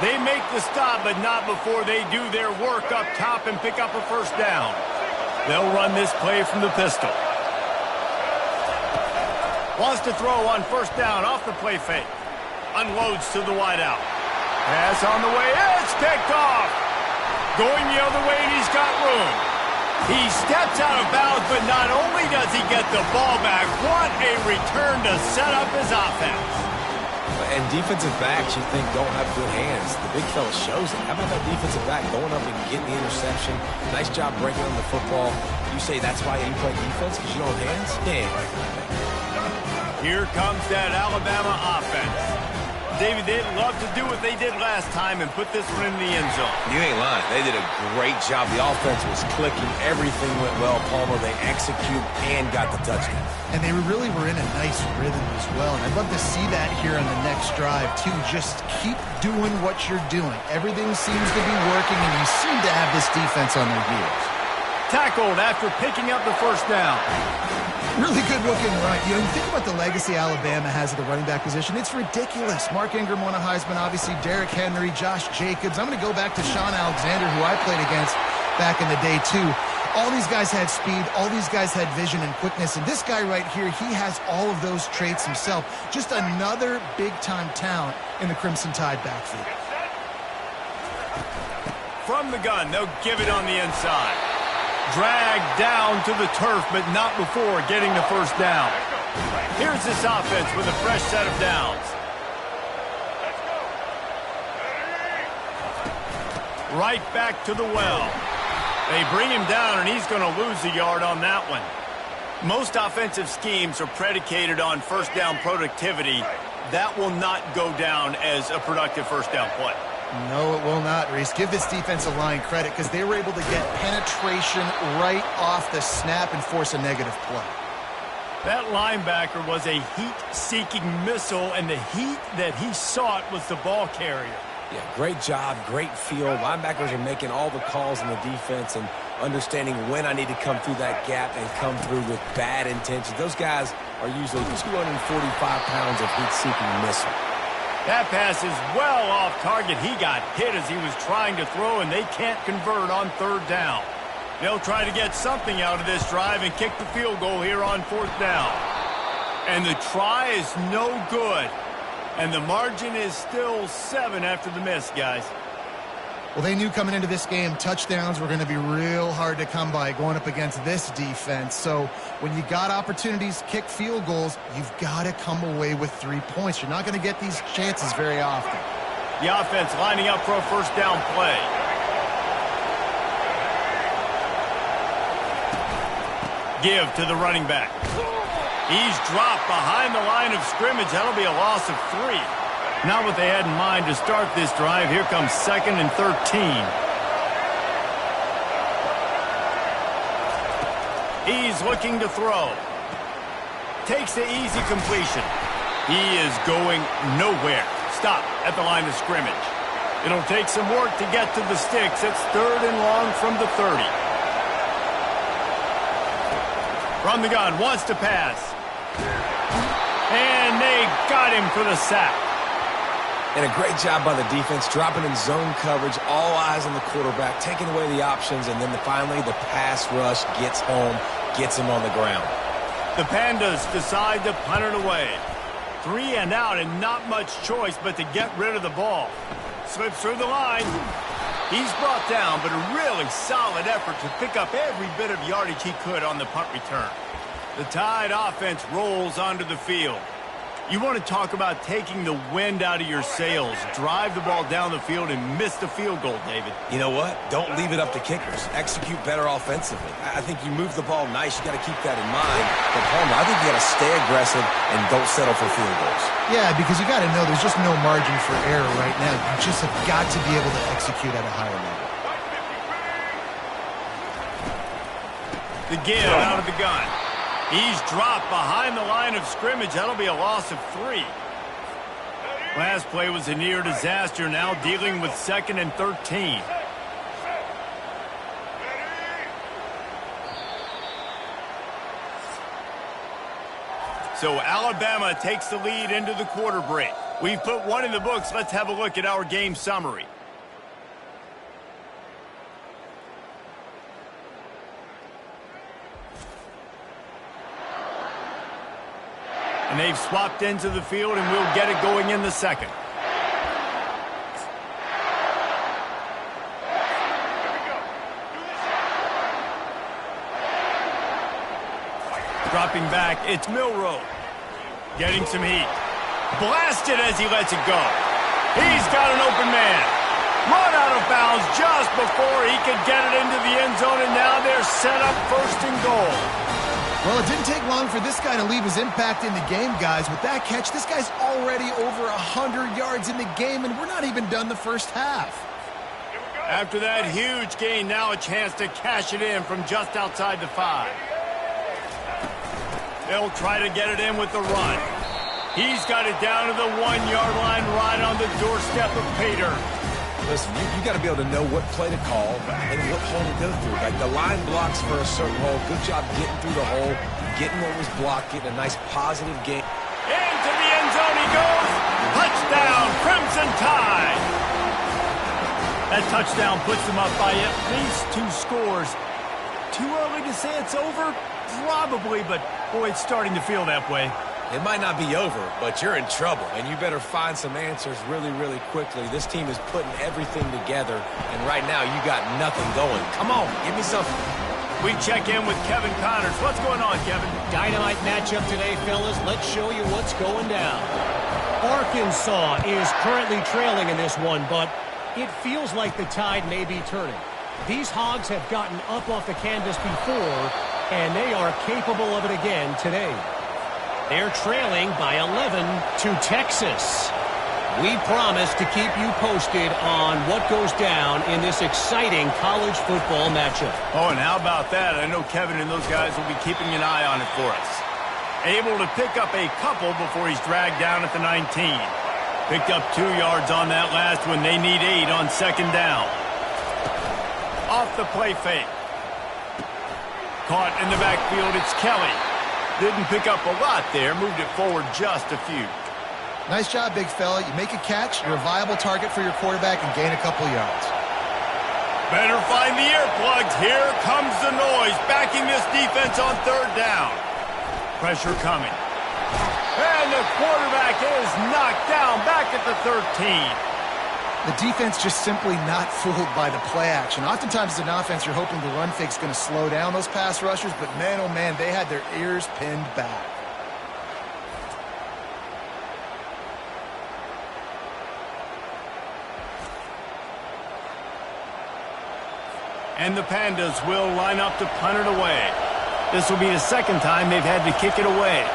Speaker 1: They make the stop, but not before they do their work up top and pick up a 1st down. They'll run this play from the pistol. Wants to throw on 1st down off the play fake. Unloads to the wideout. Pass on the way. It's picked off. Going the other way, and he's got room. He steps out of bounds, but not only does he get the ball back, what a return to set up his offense.
Speaker 3: And defensive backs, you think, don't have good hands. The big fella shows it. How about that defensive back going up and getting the interception? Nice job breaking on the football. You say that's why you play defense, because you don't have hands? Yeah.
Speaker 1: Here comes that Alabama offense. David, they'd love to do what they did last time and put this one in the end zone.
Speaker 3: You ain't lying. They did a great job. The offense was clicking. Everything went well. Palmer, they execute and got the touchdown.
Speaker 2: And they really were in a nice rhythm as well. And I'd love to see that here on the next drive, too. Just keep doing what you're doing. Everything seems to be working, and you seem to have this defense on their heels.
Speaker 1: Tackled after picking up the 1st down.
Speaker 2: Really good looking run. You know, you think about the legacy Alabama has at the running back position. It's ridiculous. Mark Ingram won a Heisman, obviously Derrick Henry, Josh Jacobs. I'm going to go back to Sean Alexander, who I played against back in the day, too. All these guys had speed. All these guys had vision and quickness. And this guy right here, he has all of those traits himself. Just another big-time talent in the Crimson Tide backfield.
Speaker 1: From the gun, they'll give it on the inside. Dragged down to the turf, but not before getting the first down. Here's this offense with a fresh set of downs. Right back to the well. They bring him down, and he's going to lose a yard on that one. Most offensive schemes are predicated on first down productivity. That will not go down as a productive first down play.
Speaker 2: No, it will not, Reese. Give this defensive line credit because they were able to get penetration right off the snap and force a negative play.
Speaker 1: That linebacker was a heat-seeking missile, and the heat that he sought was the ball carrier.
Speaker 3: Yeah, great job, great feel. Linebackers are making all the calls in the defense and understanding when I need to come through that gap and come through with bad intentions. Those guys are usually 245 pounds of heat-seeking missile.
Speaker 1: That pass is well off target. He got hit as he was trying to throw, and they can't convert on third down. They'll try to get something out of this drive and kick the field goal here on fourth down. And the try is no good. And the margin is still 7 after the miss, guys.
Speaker 2: Well, they knew coming into this game touchdowns were going to be real hard to come by going up against this defense. So when you got opportunities to kick field goals, you've got to come away with 3 points. You're not going to get these chances very often.
Speaker 1: The offense lining up for a first down play. Give to the running back. He's dropped behind the line of scrimmage. That'll be a loss of 3. Not what they had in mind to start this drive. Here comes 2nd and 13. He's looking to throw. Takes the easy completion. He is going nowhere. Stop at the line of scrimmage. It'll take some work to get to the sticks. It's 3rd and long from the 30. From the gun, wants to pass. And they got him for the sack.
Speaker 3: And a great job by the defense, dropping in zone coverage, all eyes on the quarterback, taking away the options, and then finally the pass rush gets home, gets him on the ground.
Speaker 1: The Pandas decide to punt it away. 3 and out and not much choice but to get rid of the ball. Slips through the line. He's brought down, but a really solid effort to pick up every bit of yardage he could on the punt return. The Tide offense rolls onto the field. You want to talk about taking the wind out of your sails. Drive the ball down the field and miss the field goal, David.
Speaker 3: You know what? Don't leave it up to kickers. Execute better offensively. I think you move the ball nice. You got to keep that in mind. But, Palmer, I think you got to stay aggressive and don't settle for field goals.
Speaker 2: Yeah, because you got to know there's just no margin for error right now. You just have got to be able to execute at a higher level.
Speaker 1: The give out of the gun. He's dropped behind the line of scrimmage. That'll be a loss of 3. Last play was a near disaster. Now dealing with 2nd and 13. So Alabama takes the lead into the quarter break. We've put 1 in the books. Let's have a look at our game summary. And they've swapped into the field, and we'll get it going in the second. Dropping back, it's Milroe. Getting some heat. Blasted as he lets it go. He's got an open man. Run out of bounds just before he could get it into the end zone, and now they're set up 1st and goal.
Speaker 2: Well, it didn't take long for this guy to leave his impact in the game, guys. With that catch, this guy's already over 100 yards in the game, and we're not even done the first half.
Speaker 1: After that huge gain, now a chance to cash it in from just outside the 5. They'll try to get it in with the run. He's got it down to the 1-yard line right on the doorstep of Pater.
Speaker 3: Listen, you got to be able to know what play to call and what hole to go through. Like the line blocks for a certain hole. Good job getting through the hole, getting what was blocked, getting a nice positive gain.
Speaker 1: Into the end zone he goes. Touchdown, Crimson Tide. That touchdown puts them up by at least 2 scores. too early to say it's over? Probably, but boy, it's starting to feel that way.
Speaker 3: It might not be over, but you're in trouble, and you better find some answers really, really quickly. This team is putting everything together, and right now you got nothing going. Come on, give me something.
Speaker 1: We check in with Kevin Connors. What's going on, Kevin?
Speaker 4: Dynamite matchup today, fellas. Let's show you what's going down. Arkansas is currently trailing in this one, but it feels like the tide may be turning. These Hogs have gotten up off the canvas before, and they are capable of it again today. They're trailing by 11 to Texas. We promise to keep you posted on what goes down in this exciting college football matchup.
Speaker 1: Oh, and how about that? I know Kevin and those guys will be keeping an eye on it for us. Able to pick up a couple before he's dragged down at the 19. Picked up 2 yards on that last one. They need 8 on second down. Off the play fake. Caught in the backfield, it's Kelly. Didn't pick up a lot there, moved it forward just a few.
Speaker 2: Nice job, big fella. You make a catch, you're a viable target for your quarterback, and gain a couple yards.
Speaker 1: Better find the earplugs. Here comes the noise, backing this defense on third down. Pressure coming. And the quarterback is knocked down back at the 13.
Speaker 2: The defense just simply not fooled by the play action. Oftentimes as an offense, you're hoping the run fake's going to slow down those pass rushers, but man, oh man, they had their ears pinned back.
Speaker 1: And the Pandas will line up to punt it away. This will be the second time they've had to kick it away.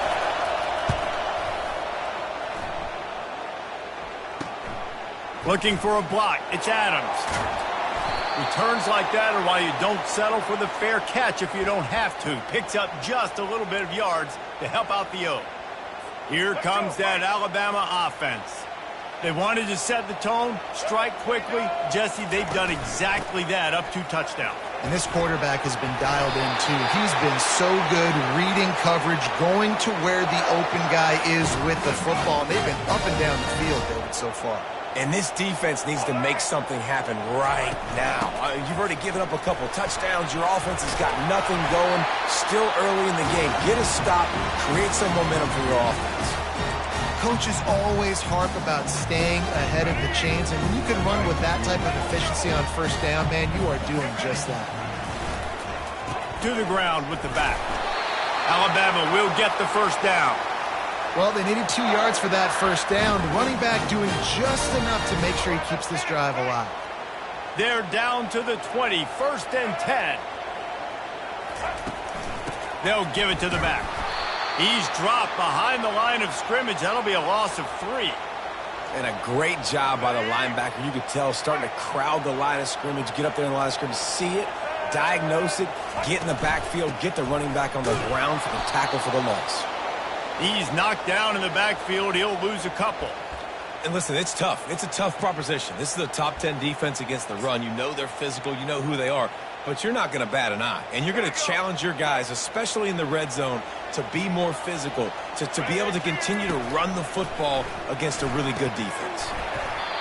Speaker 1: Looking for a block. It's Adams. Returns like that are why you don't settle for the fair catch if you don't have to. Picks up just a little bit of yards to help out the O. Here comes that Alabama offense. They wanted to set the tone, strike quickly. Jesse, they've done exactly that, up 2 touchdowns.
Speaker 2: And this quarterback has been dialed in, too. He's been so good reading coverage, going to where the open guy is with the football. And they've been up and down the field, David, so far.
Speaker 3: And this defense needs to make something happen right now. You've already given up a couple touchdowns. Your offense has got nothing going. Still early in the game. Get a stop. Create some momentum for your offense.
Speaker 2: Coaches always harp about staying ahead of the chains, and when you can run with that type of efficiency on first down, man, you are doing just that.
Speaker 1: To the ground with the back. Alabama will get the first down.
Speaker 2: Well, they needed 2 yards for that first down. The running back doing just enough to make sure he keeps this drive alive.
Speaker 1: They're down to the 20, 1st and 10. They'll give it to the back. He's dropped behind the line of scrimmage. That'll be a loss of 3.
Speaker 3: And a great job by the linebacker. You could tell starting to crowd the line of scrimmage, get up there in the line of scrimmage, see it, diagnose it, get in the backfield, get the running back on the ground for the tackle for the loss.
Speaker 1: He's knocked down in the backfield. He'll lose a couple.
Speaker 3: And listen, it's tough. It's a tough proposition. This is a top 10 defense against the run. You know they're physical. You know who they are. But you're not going to bat an eye. And you're going to challenge your guys, especially in the red zone, to be more physical, to be able to continue to run the football against a really good defense.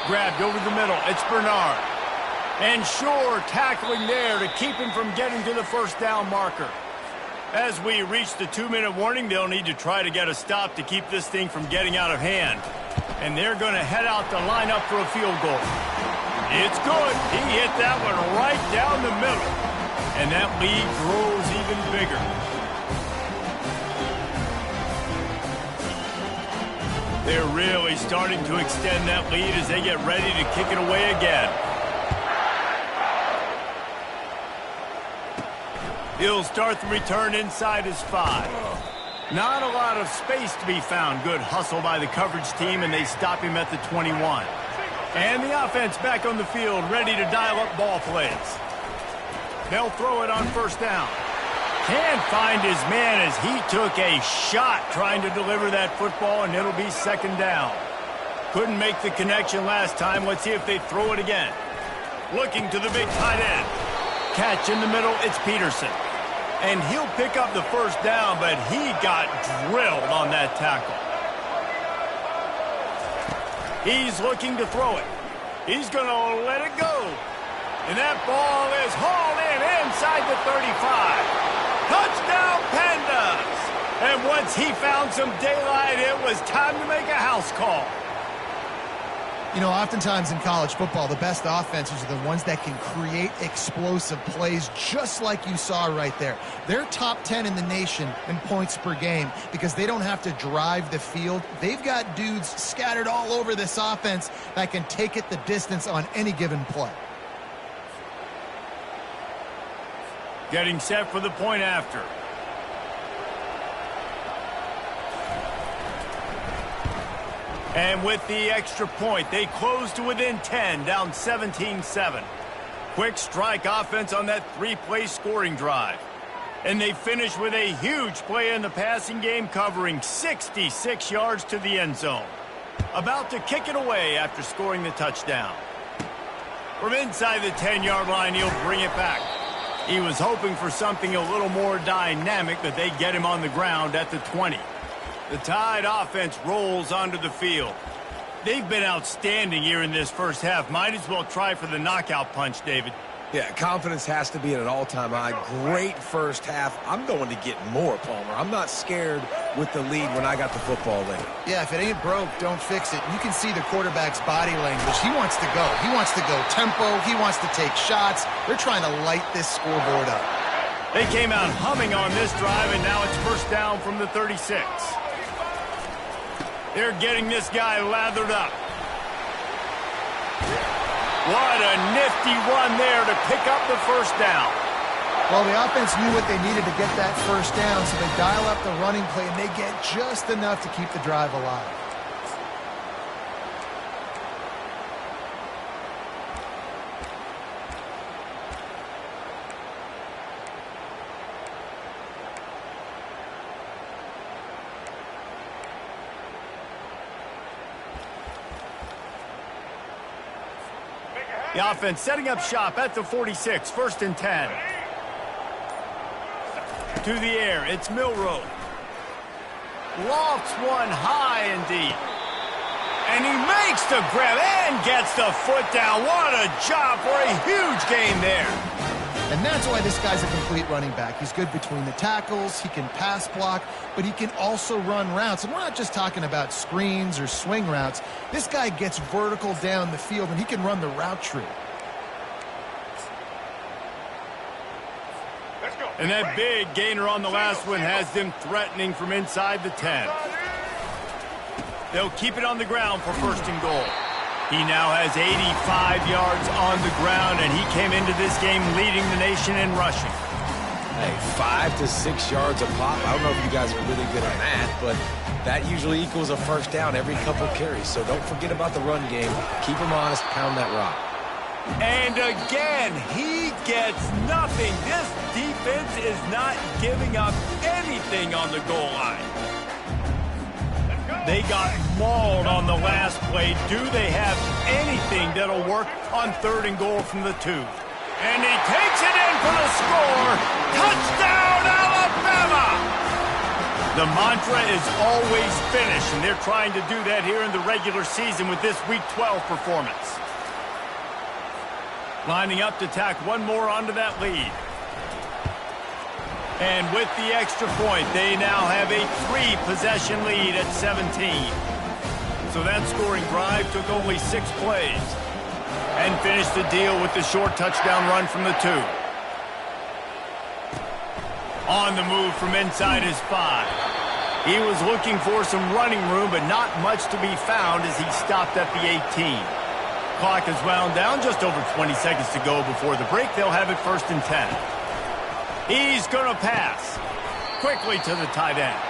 Speaker 1: Grabbed over the middle. It's Bernard. And Shore tackling there to keep him from getting to the first down marker. As we reach the 2-minute warning, they'll need to try to get a stop to keep this thing from getting out of hand. And they're going to head out to line up for a field goal. It's good. He hit that one right down the middle. And that lead grows even bigger. They're really starting to extend that lead as they get ready to kick it away again. He'll start the return inside his 5. Not a lot of space to be found. Good hustle by the coverage team, and they stop him at the 21. And the offense back on the field, ready to dial up ball plays. They'll throw it on first down. Can't find his man as he took a shot trying to deliver that football, and it'll be second down. Couldn't make the connection last time. Let's see if they throw it again. Looking to the big tight end. Catch in the middle, it's Peterson. And he'll pick up the first down, but he got drilled on that tackle. He's looking to throw it. He's going to let it go. And that ball is hauled in inside the 35. Touchdown, Pandas! And once he found some daylight, it was time to make a house call.
Speaker 2: You know, oftentimes in college football, the best offenses are the ones that can create explosive plays, just like you saw right there. They're top 10 in the nation in points per game because they don't have to drive the field. They've got dudes scattered all over this offense that can take it the distance on any given play.
Speaker 1: Getting set for the point after. And with the extra point, they close to within 10, down 17-7. Quick strike offense on that three-play scoring drive. And they finish with a huge play in the passing game, covering 66 yards to the end zone. About to kick it away after scoring the touchdown. From inside the 10-yard line, he'll bring it back. He was hoping for something a little more dynamic, but they get him on the ground at the 20. The Tide offense rolls onto the field. They've been outstanding here in this first half. Might as well try for the knockout punch, David.
Speaker 3: Yeah, confidence has to be at an all-time high. Great first half. I'm going to get more, Palmer. I'm not scared with the lead when I got the football late.
Speaker 2: Yeah, if it ain't broke, don't fix it. You can see the quarterback's body language. He wants to go. He wants to go tempo. He wants to take shots. They're trying to light this scoreboard up.
Speaker 1: They came out humming on this drive, and now it's first down from the 36. They're getting this guy lathered up. What a nifty run there to pick up the first down.
Speaker 2: Well, the offense knew what they needed to get that first down, so they dial up the running play, and they get just enough to keep the drive alive.
Speaker 1: The offense setting up shop at the 46, first and 10. To the air, it's Milroe. Lofts one high and deep. And he makes the grab and gets the foot down. What a job for a huge gain there.
Speaker 2: And that's why this guy's a complete running back. He's good between the tackles, he can pass block, but he can also run routes. And we're not just talking about screens or swing routes. This guy gets vertical down the field, and he can run the route tree.
Speaker 1: And that big gainer on the last one has them threatening from inside the 10. They'll keep it on the ground for first and goal. He now has 85 yards on the ground, and he came into this game leading the nation in rushing.
Speaker 3: Hey, 5 to 6 yards a pop. I don't know if you guys are really good at math, but that usually equals a first down every couple carries. So don't forget about the run game. Keep him honest, pound that rock.
Speaker 1: And again, he gets nothing. This defense is not giving up anything on the goal line. They got mauled on the last play. Do they have anything that'll work on third and goal from the 2? And he takes it in for the score. Touchdown, Alabama! The mantra is always finish, and they're trying to do that here in the regular season with this Week 12 performance. Lining up to tack one more onto that lead. And with the extra point, they now have a 3-possession lead at 17. So that scoring drive took only 6 plays. And finished the deal with the short touchdown run from the 2. On the move from inside his 5. He was looking for some running room, but not much to be found as he stopped at the 18. Clock is wound down, just over 20 seconds to go before the break. They'll have it first and 10. He's going to pass quickly to the tight end.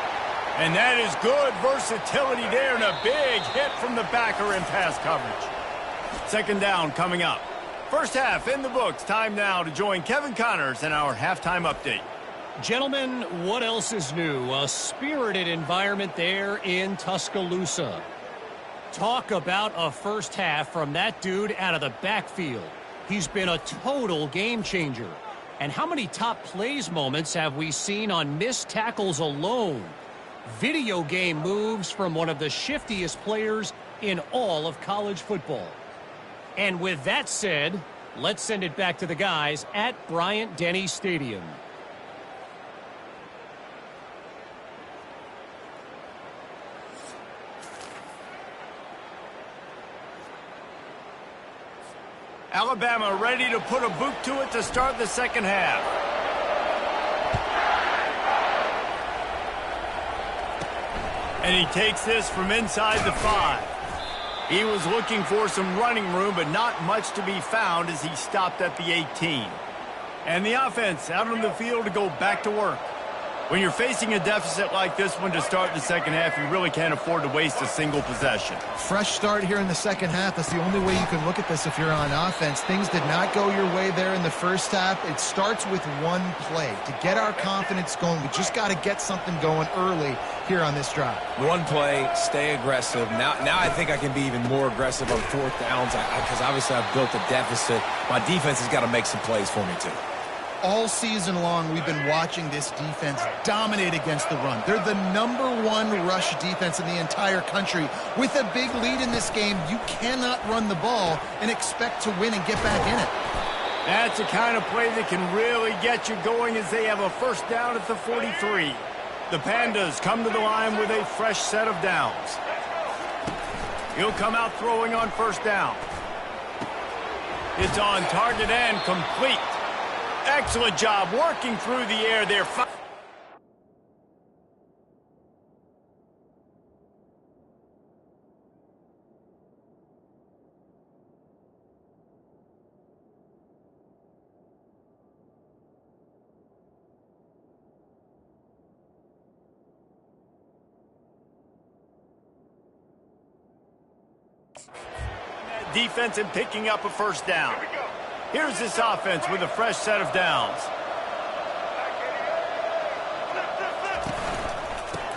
Speaker 1: And that is good versatility there, and a big hit from the backer in pass coverage. Second down coming up. First half in the books. Time now to join Kevin Connors in our halftime update.
Speaker 4: Gentlemen, what else is new? A spirited environment there in Tuscaloosa. Talk about a first half from that dude out of the backfield. He's been a total game changer. And how many top plays moments have we seen on missed tackles alone? Video game moves from one of the shiftiest players in all of college football. And with that said, Let's send it back to the guys at Bryant-Denny Stadium.
Speaker 1: Alabama ready to put a boot to it to start the second half. And he takes this from inside the 5. He was looking for some running room, but not much to be found as he stopped at the 18. And the offense out on the field to go back to work. When you're facing a deficit like this one to start the second half, you really can't afford to waste a single possession.
Speaker 2: Fresh start here in the second half. That's the only way you can look at this if you're on offense. Things did not go your way there in the first half. It starts with one play. To get our confidence going, we just got to get something going early here on this drive.
Speaker 3: One play, stay aggressive. Now I think I can be even more aggressive on fourth downs because obviously I've built a deficit. My defense has got to make some plays for me too.
Speaker 2: All season long, we've been watching this defense dominate against the run. They're the #1 rush defense in the entire country. With a big lead in this game, you cannot run the ball and expect to win and get back in it.
Speaker 1: That's the kind of play that can really get you going as they have a first down at the 43. The Pandas come to the line with a fresh set of downs. He'll come out throwing on first down. It's on target and complete. Excellent job working through the air there. Defense and picking up a first down. Here's this offense with a fresh set of downs.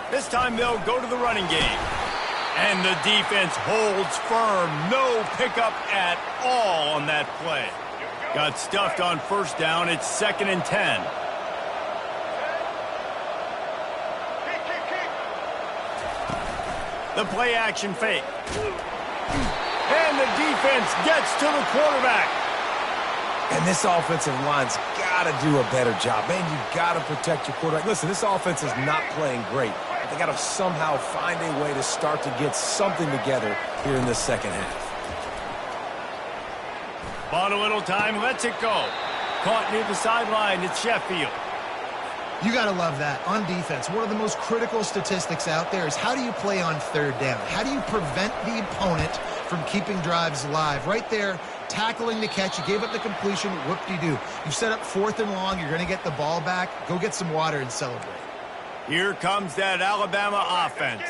Speaker 1: This time they'll go to the running game. And the defense holds firm. No pickup at all on that play. Got stuffed on first down. It's 2nd and 10. The play action fake. And the defense gets to the quarterback.
Speaker 3: And this offensive line's got to do a better job. Man, you got to protect your quarterback. Listen, this offense is not playing great. They got to somehow find a way to start to get something together here in this second half.
Speaker 1: Bought a little time, lets it go. Caught near the sideline, it's Sheffield.
Speaker 2: You got to love that. On defense, one of the most critical statistics out there is how do you play on third down? How do you prevent the opponent from keeping drives alive? Right there, tackling the catch. You gave up the completion. Whoop-de-doo. You set up 4th and long. You're going to get the ball back. Go get some water and celebrate.
Speaker 1: Here comes that Alabama offense.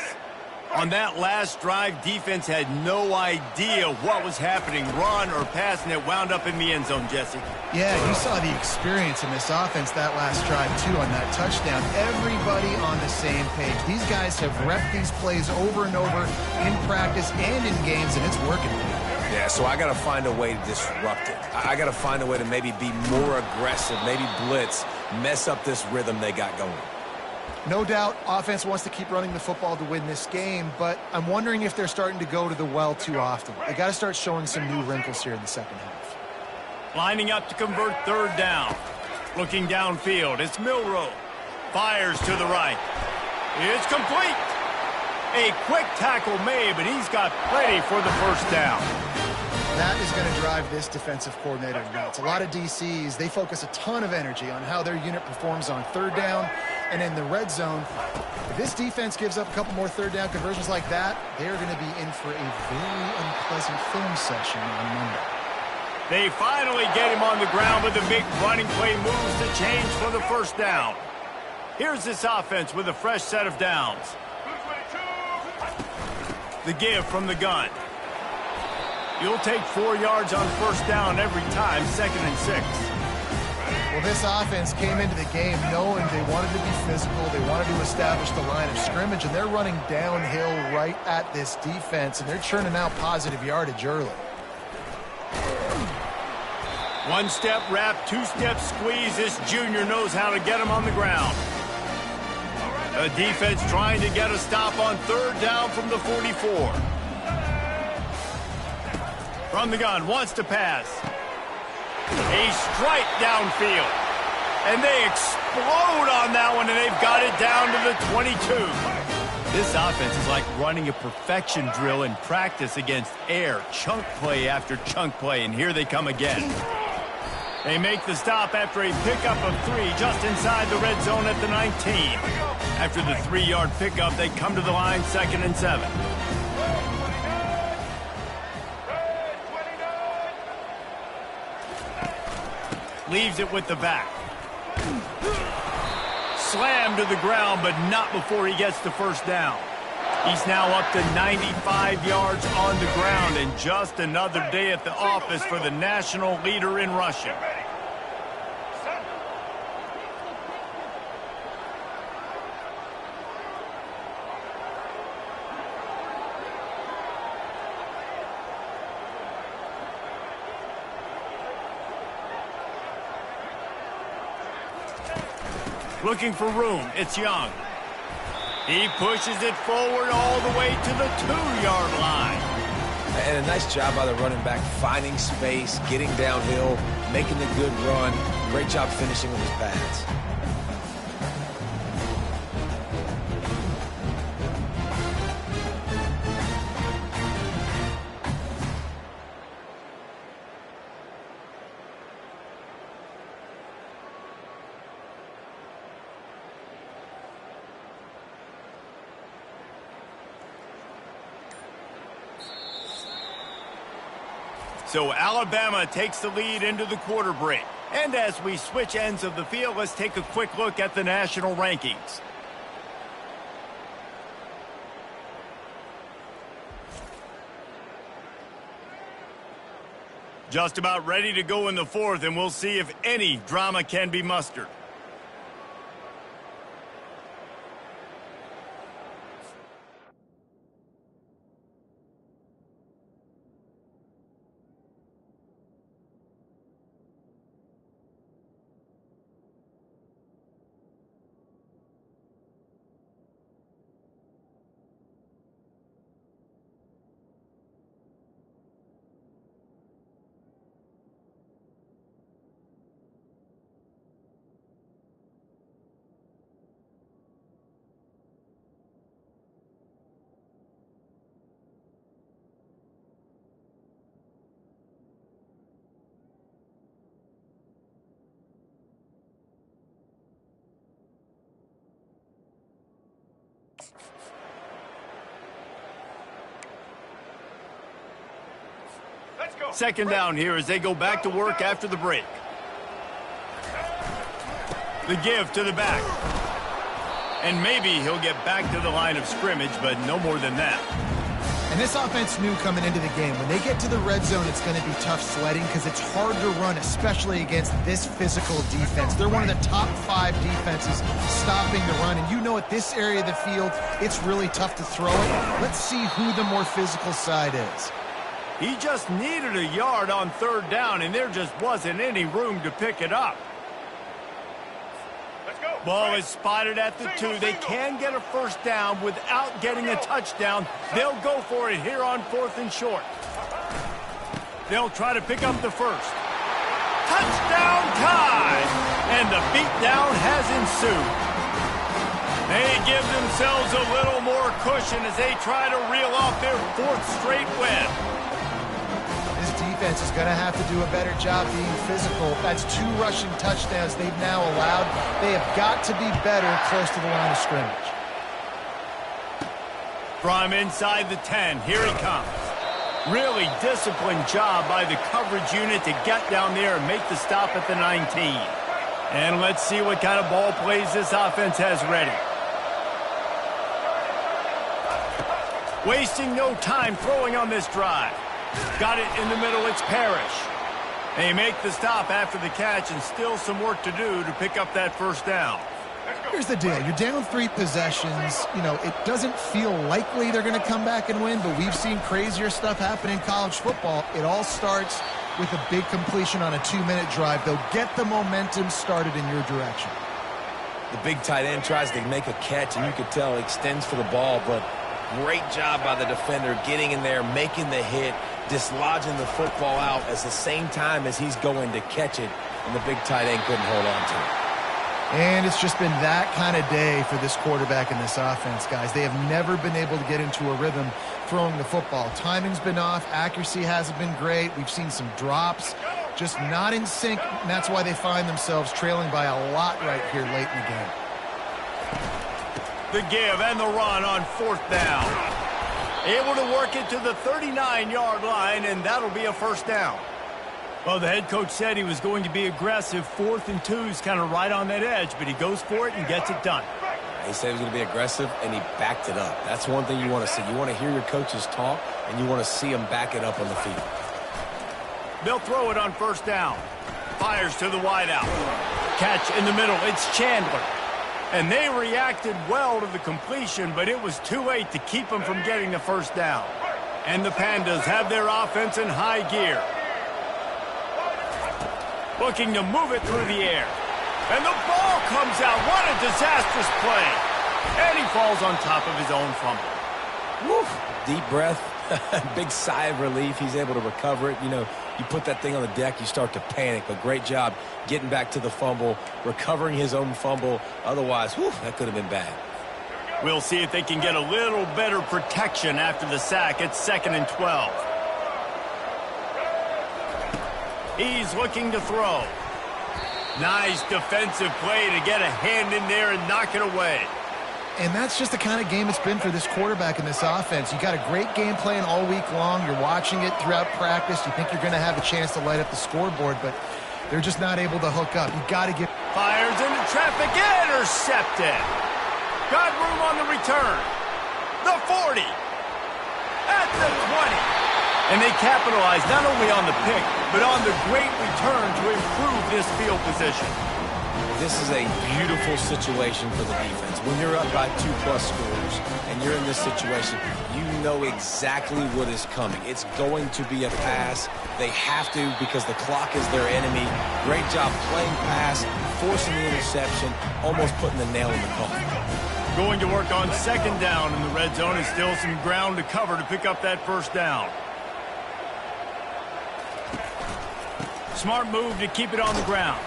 Speaker 1: On that last drive, defense had no idea what was happening, run or pass, and it wound up in the end zone, Jesse.
Speaker 2: Yeah, you saw the experience in this offense that last drive, too, on that touchdown. Everybody on the same page. These guys have repped these plays over and over in practice and in games, and it's working.
Speaker 3: Yeah, so I got to find a way to disrupt it. I got to find a way to maybe be more aggressive, maybe blitz, mess up this rhythm they got going.
Speaker 2: No doubt, offense wants to keep running the football to win this game, but I'm wondering if they're starting to go to the well too often. They got to start showing some new wrinkles here in the second half.
Speaker 1: Lining up to convert third down. Looking downfield, it's Milroe. Fires to the right. It's complete. A quick tackle made, but he's got plenty for the first down.
Speaker 2: That is going to drive this defensive coordinator nuts. A lot of DCs, they focus a ton of energy on how their unit performs on third down and in the red zone. If this defense gives up a couple more third down conversions like that, they're going to be in for a very unpleasant film session on Monday.
Speaker 1: They finally get him on the ground with the big running play moves to change for the first down. Here's this offense with a fresh set of downs. The give from the gun. You'll take 4 yards on first down every time, 2nd and 6.
Speaker 2: Well, this offense came into the game knowing they wanted to be physical. They wanted to establish the line of scrimmage, and they're running downhill right at this defense, and they're churning out positive yardage early.
Speaker 1: 1-step wrap, 2-step squeeze. This junior knows how to get him on the ground. The defense trying to get a stop on third down from the 44. From the gun, wants to pass. A strike downfield. And they explode on that one, and they've got it down to the 22. This offense is like running a perfection drill in practice against air. Chunk play after chunk play, and here they come again. They make the stop after a pickup of 3 just inside the red zone at the 19. After the 3-yard pickup, they come to the line 2nd and 7. Leaves it with the back. Slammed to the ground, but not before he gets the first down. He's now up to 95 yards on the ground, and just another day at the office for the national leader in rushing. Looking for room. It's Young. He pushes it forward all the way to the 2-yard line.
Speaker 3: And a nice job by the running back, finding space, getting downhill, making the good run. Great job finishing with his pads.
Speaker 1: So Alabama takes the lead into the quarter break. And as we switch ends of the field, let's take a quick look at the national rankings. Just about ready to go in the 4th, and we'll see if any drama can be mustered. Second down here as they go back to work after the break. The give to the back. And maybe he'll get back to the line of scrimmage, but no more than that.
Speaker 2: And this offense knew coming into the game, when they get to the red zone, it's going to be tough sledding because it's hard to run, especially against this physical defense. They're one of the top 5 defenses stopping the run. And you know at this area of the field, it's really tough to throw it. Let's see who the more physical side is.
Speaker 1: He just needed a yard on 3rd down, and there just wasn't any room to pick it up. Ball is spotted at the 2. They can get a first down without getting a touchdown. They'll go for it here on 4th and short. They'll try to pick up the first. Touchdown tie! And the beatdown has ensued. They give themselves a little more cushion as they try to reel off their 4th straight win.
Speaker 2: This defense is going to have to do a better job being physical. That's 2 rushing touchdowns they've now allowed. They have got to be better close to the line of scrimmage.
Speaker 1: From inside the 10, here he comes. Really disciplined job by the coverage unit to get down there and make the stop at the 19. And let's see what kind of ball plays this offense has ready. Wasting no time throwing on this drive. Got it in the middle, it's Parrish. They make the stop after the catch, and still some work to do to pick up that first down.
Speaker 2: Here's the deal. You're down 3 possessions. You know, it doesn't feel likely they're going to come back and win, but we've seen crazier stuff happen in college football. It all starts with a big completion on a 2-minute drive. They'll get the momentum started in your direction.
Speaker 3: The big tight end tries to make a catch, and you could tell he extends for the ball, but Great job by the defender getting in there, making the hit, dislodging the football out at the same time as he's going to catch it, and the big tight end couldn't hold on to it.
Speaker 2: And it's just been that kind of day for this quarterback and this offense, guys. They have never been able to get into a rhythm throwing the football. Timing's been off. Accuracy hasn't been great. We've seen some drops. Just not in sync, and that's why they find themselves trailing by a lot right here late in the game.
Speaker 1: The give and the run on 4th down. Able to work it to the 39-yard line, and that'll be a first down. Well, the head coach said he was going to be aggressive. 4th and 2 is kind of right on that edge, but he goes for it and gets it done.
Speaker 3: He said he was going to be aggressive, and he backed it up. That's one thing you want to see. You want to hear your coaches talk, and you want to see them back it up on the field.
Speaker 1: They'll throw it on 1st down. Fires to the wideout. Catch in the middle. It's Chandler. And they reacted well to the completion, but it was too late to keep them from getting the first down. And the Pandas have their offense in high gear. Looking to move it through the air. And the ball comes out. What a disastrous play. And he falls on top of his own fumble.
Speaker 3: Woo. Deep breath. Big sigh of relief. He's able to recover it. You know, you put that thing on the deck, you start to panic. But great job getting back to the fumble, recovering his own fumble. Otherwise, whew, that could have been bad.
Speaker 1: We'll see if they can get a little better protection after the sack. It's 2nd and 12. He's looking to throw. Nice defensive play to get a hand in there and knock it away.
Speaker 2: And that's just the kind of game it's been for this quarterback in this offense. You got a great game plan all week long. You're watching it throughout practice. You think you're going to have a chance to light up the scoreboard, but they're just not able to hook up. You got to get...
Speaker 1: Fires into traffic, intercepted. Got room on the return. The 40. At the 20. And they capitalize not only on the pick, but on the great return to improve this field position.
Speaker 3: This is a beautiful situation for the defense. When you're up by 2+ scores and you're in this situation, you know exactly what is coming. It's going to be a pass. They have to because the clock is their enemy. Great job playing pass, forcing the interception, almost putting the nail in the coffin.
Speaker 1: Going to work on 2nd down in the red zone is still some ground to cover to pick up that first down. Smart move to keep it on the ground.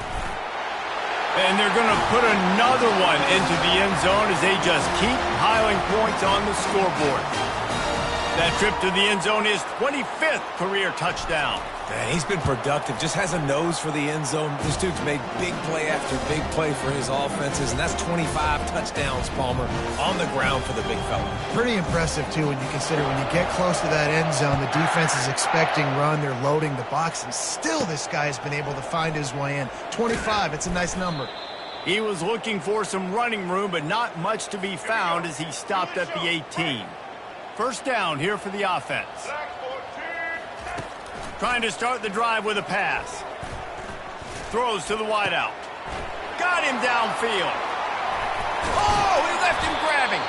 Speaker 1: And they're going to put another one into the end zone as they just keep piling points on the scoreboard. That trip to the end zone is 25th career touchdown.
Speaker 3: Man, he's been productive, just has a nose for the end zone. This dude's made big play after big play for his offenses, and that's 25 touchdowns, Palmer, on the ground for the big fella.
Speaker 2: Pretty impressive, too, when you consider when you get close to that end zone, the defense is expecting run, they're loading the box, and still this guy has been able to find his way in. 25, it's a nice number.
Speaker 1: He was looking for some running room, but not much to be found as he stopped at the 18. First down here for the offense. Trying to start the drive with a pass. Throws to the wideout. Got him downfield. Oh, he left him grabbing.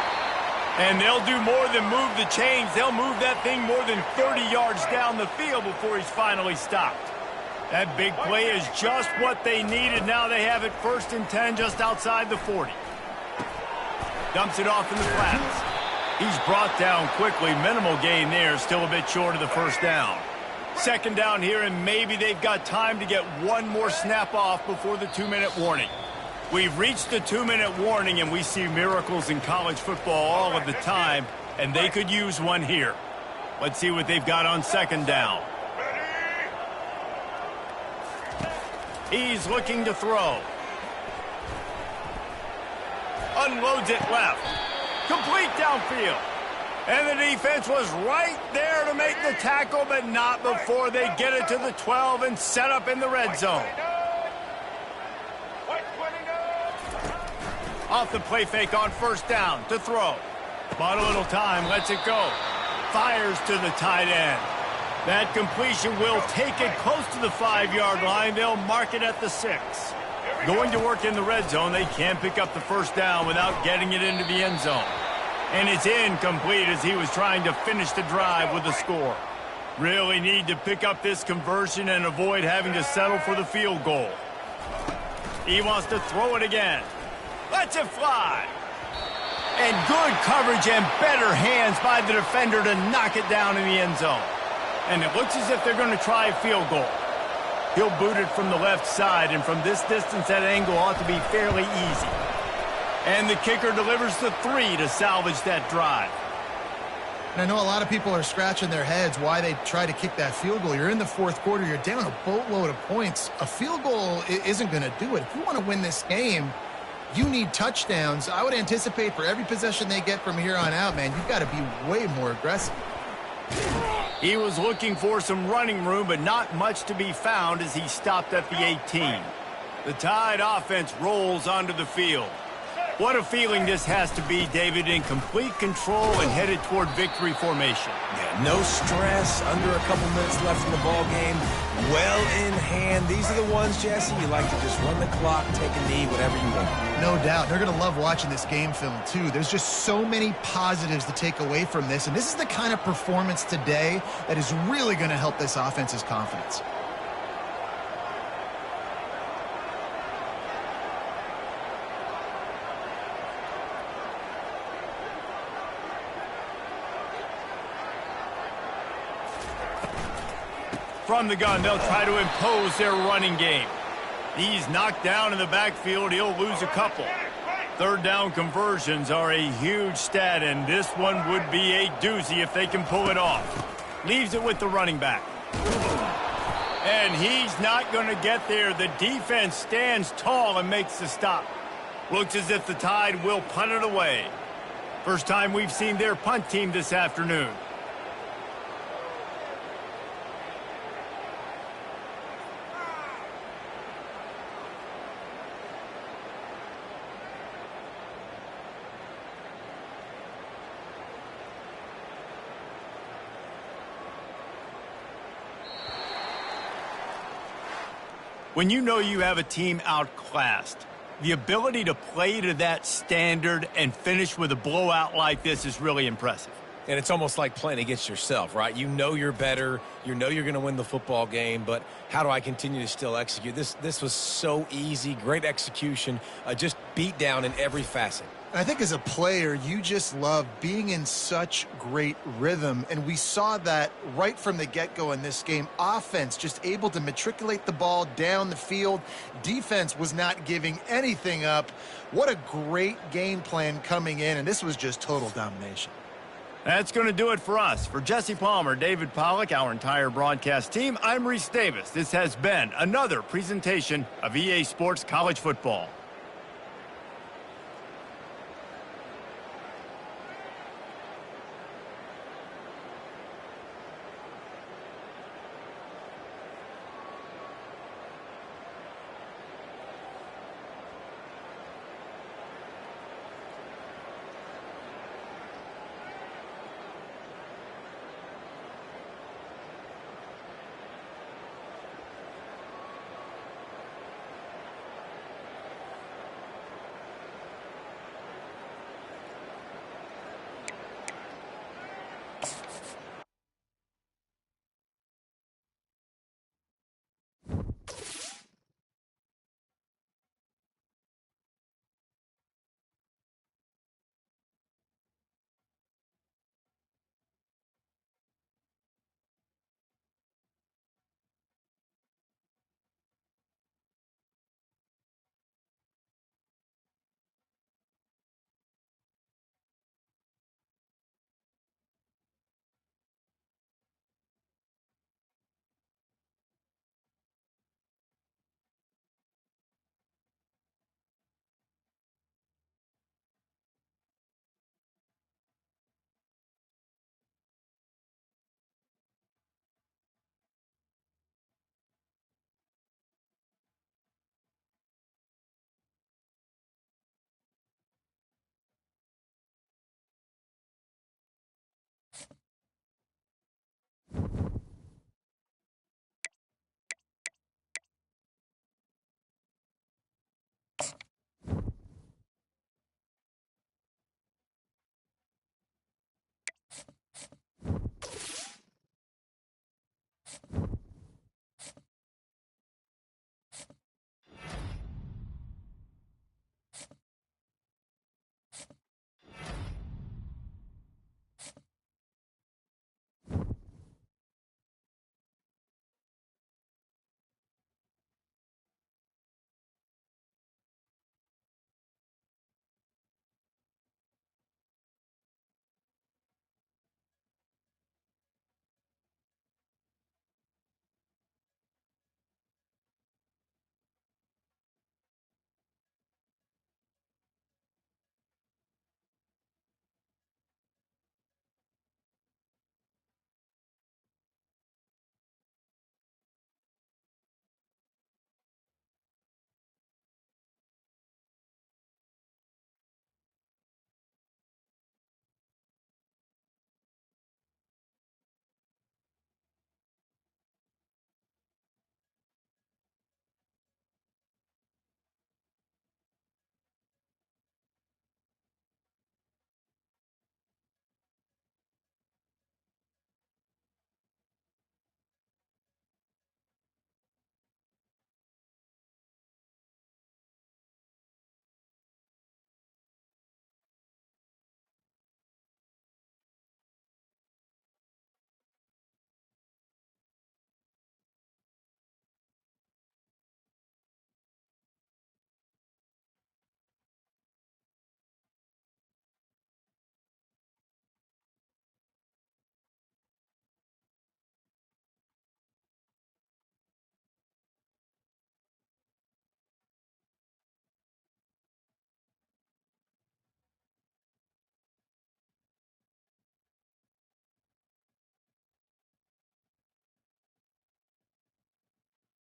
Speaker 1: And they'll do more than move the chains. They'll move that thing more than 30 yards down the field before he's finally stopped. That big play is just what they needed. Now they have it 1st and 10 just outside the 40. Dumps it off in the flats. He's brought down quickly. Minimal gain there. Still a bit short of the first down. 2nd down here, and maybe they've got time to get one more snap off before the 2-minute warning. We've reached the 2-minute warning, and we see miracles in college football all of the time, and they could use one here. Let's see what they've got on 2nd down. He's looking to throw. Unloads it left. Complete downfield. And the defense was right there to make the tackle, but not before they get it to the 12 and set up in the red zone. Off the play fake on 1st down to throw. Bought a little time, lets it go. Fires to the tight end. That completion will take it close to the 5-yard line. They'll mark it at the 6. Going to work in the red zone, they can't pick up the first down without getting it into the end zone. And it's incomplete as he was trying to finish the drive with a score. Really need to pick up this conversion and avoid having to settle for the field goal. He wants to throw it again. Lets it fly. And good coverage and better hands by the defender to knock it down in the end zone. And it looks as if they're going to try a field goal. He'll boot it from the left side, and from this distance, that angle ought to be fairly easy. And the kicker delivers the 3 to salvage that drive.
Speaker 2: And I know a lot of people are scratching their heads why they try to kick that field goal. You're in the fourth quarter. You're down a boatload of points. A field goal isn't going to do it. If you want to win this game, you need touchdowns. I would anticipate for every possession they get from here on out, man, you've got to be way more aggressive.
Speaker 1: He was looking for some running room, but not much to be found as he stopped at the 18. The Tide offense rolls onto the field. What a feeling this has to be, David, in complete control and headed toward victory formation.
Speaker 3: Yeah, no stress, under a couple minutes left in the ball game, well in hand. These are the ones, Jesse, you like to just run the clock, take a knee, whatever you want.
Speaker 2: No doubt. They're going to love watching this game film, too. There's just so many positives to take away from this, and this is the kind of performance today that is really going to help this offense's confidence.
Speaker 1: From the gun, they'll try to impose their running game. He's knocked down in the backfield. He'll lose a couple. Third down conversions are a huge stat, and this one would be a doozy if they can pull it off. Leaves it with the running back. And he's not going to get there. The defense stands tall and makes the stop. Looks as if the Tide will punt it away. First time we've seen their punt team this afternoon. When you know you have a team outclassed, the ability to play to that standard and finish with a blowout like this is really impressive.
Speaker 3: And it's almost like playing against yourself, right? You know you're better. You know you're going to win the football game, but how do I continue to still execute? This was so easy, great execution, just beat down in every facet.
Speaker 2: I think as a player, you just love being in such great rhythm, and we saw that right from the get-go in this game. Offense just able to matriculate the ball down the field. Defense was not giving anything up. What a great game plan coming in, and this was just total domination.
Speaker 1: That's going to do it for us. For Jesse Palmer, David Pollack, our entire broadcast team, I'm Reese Davis. This has been another presentation of EA Sports College Football.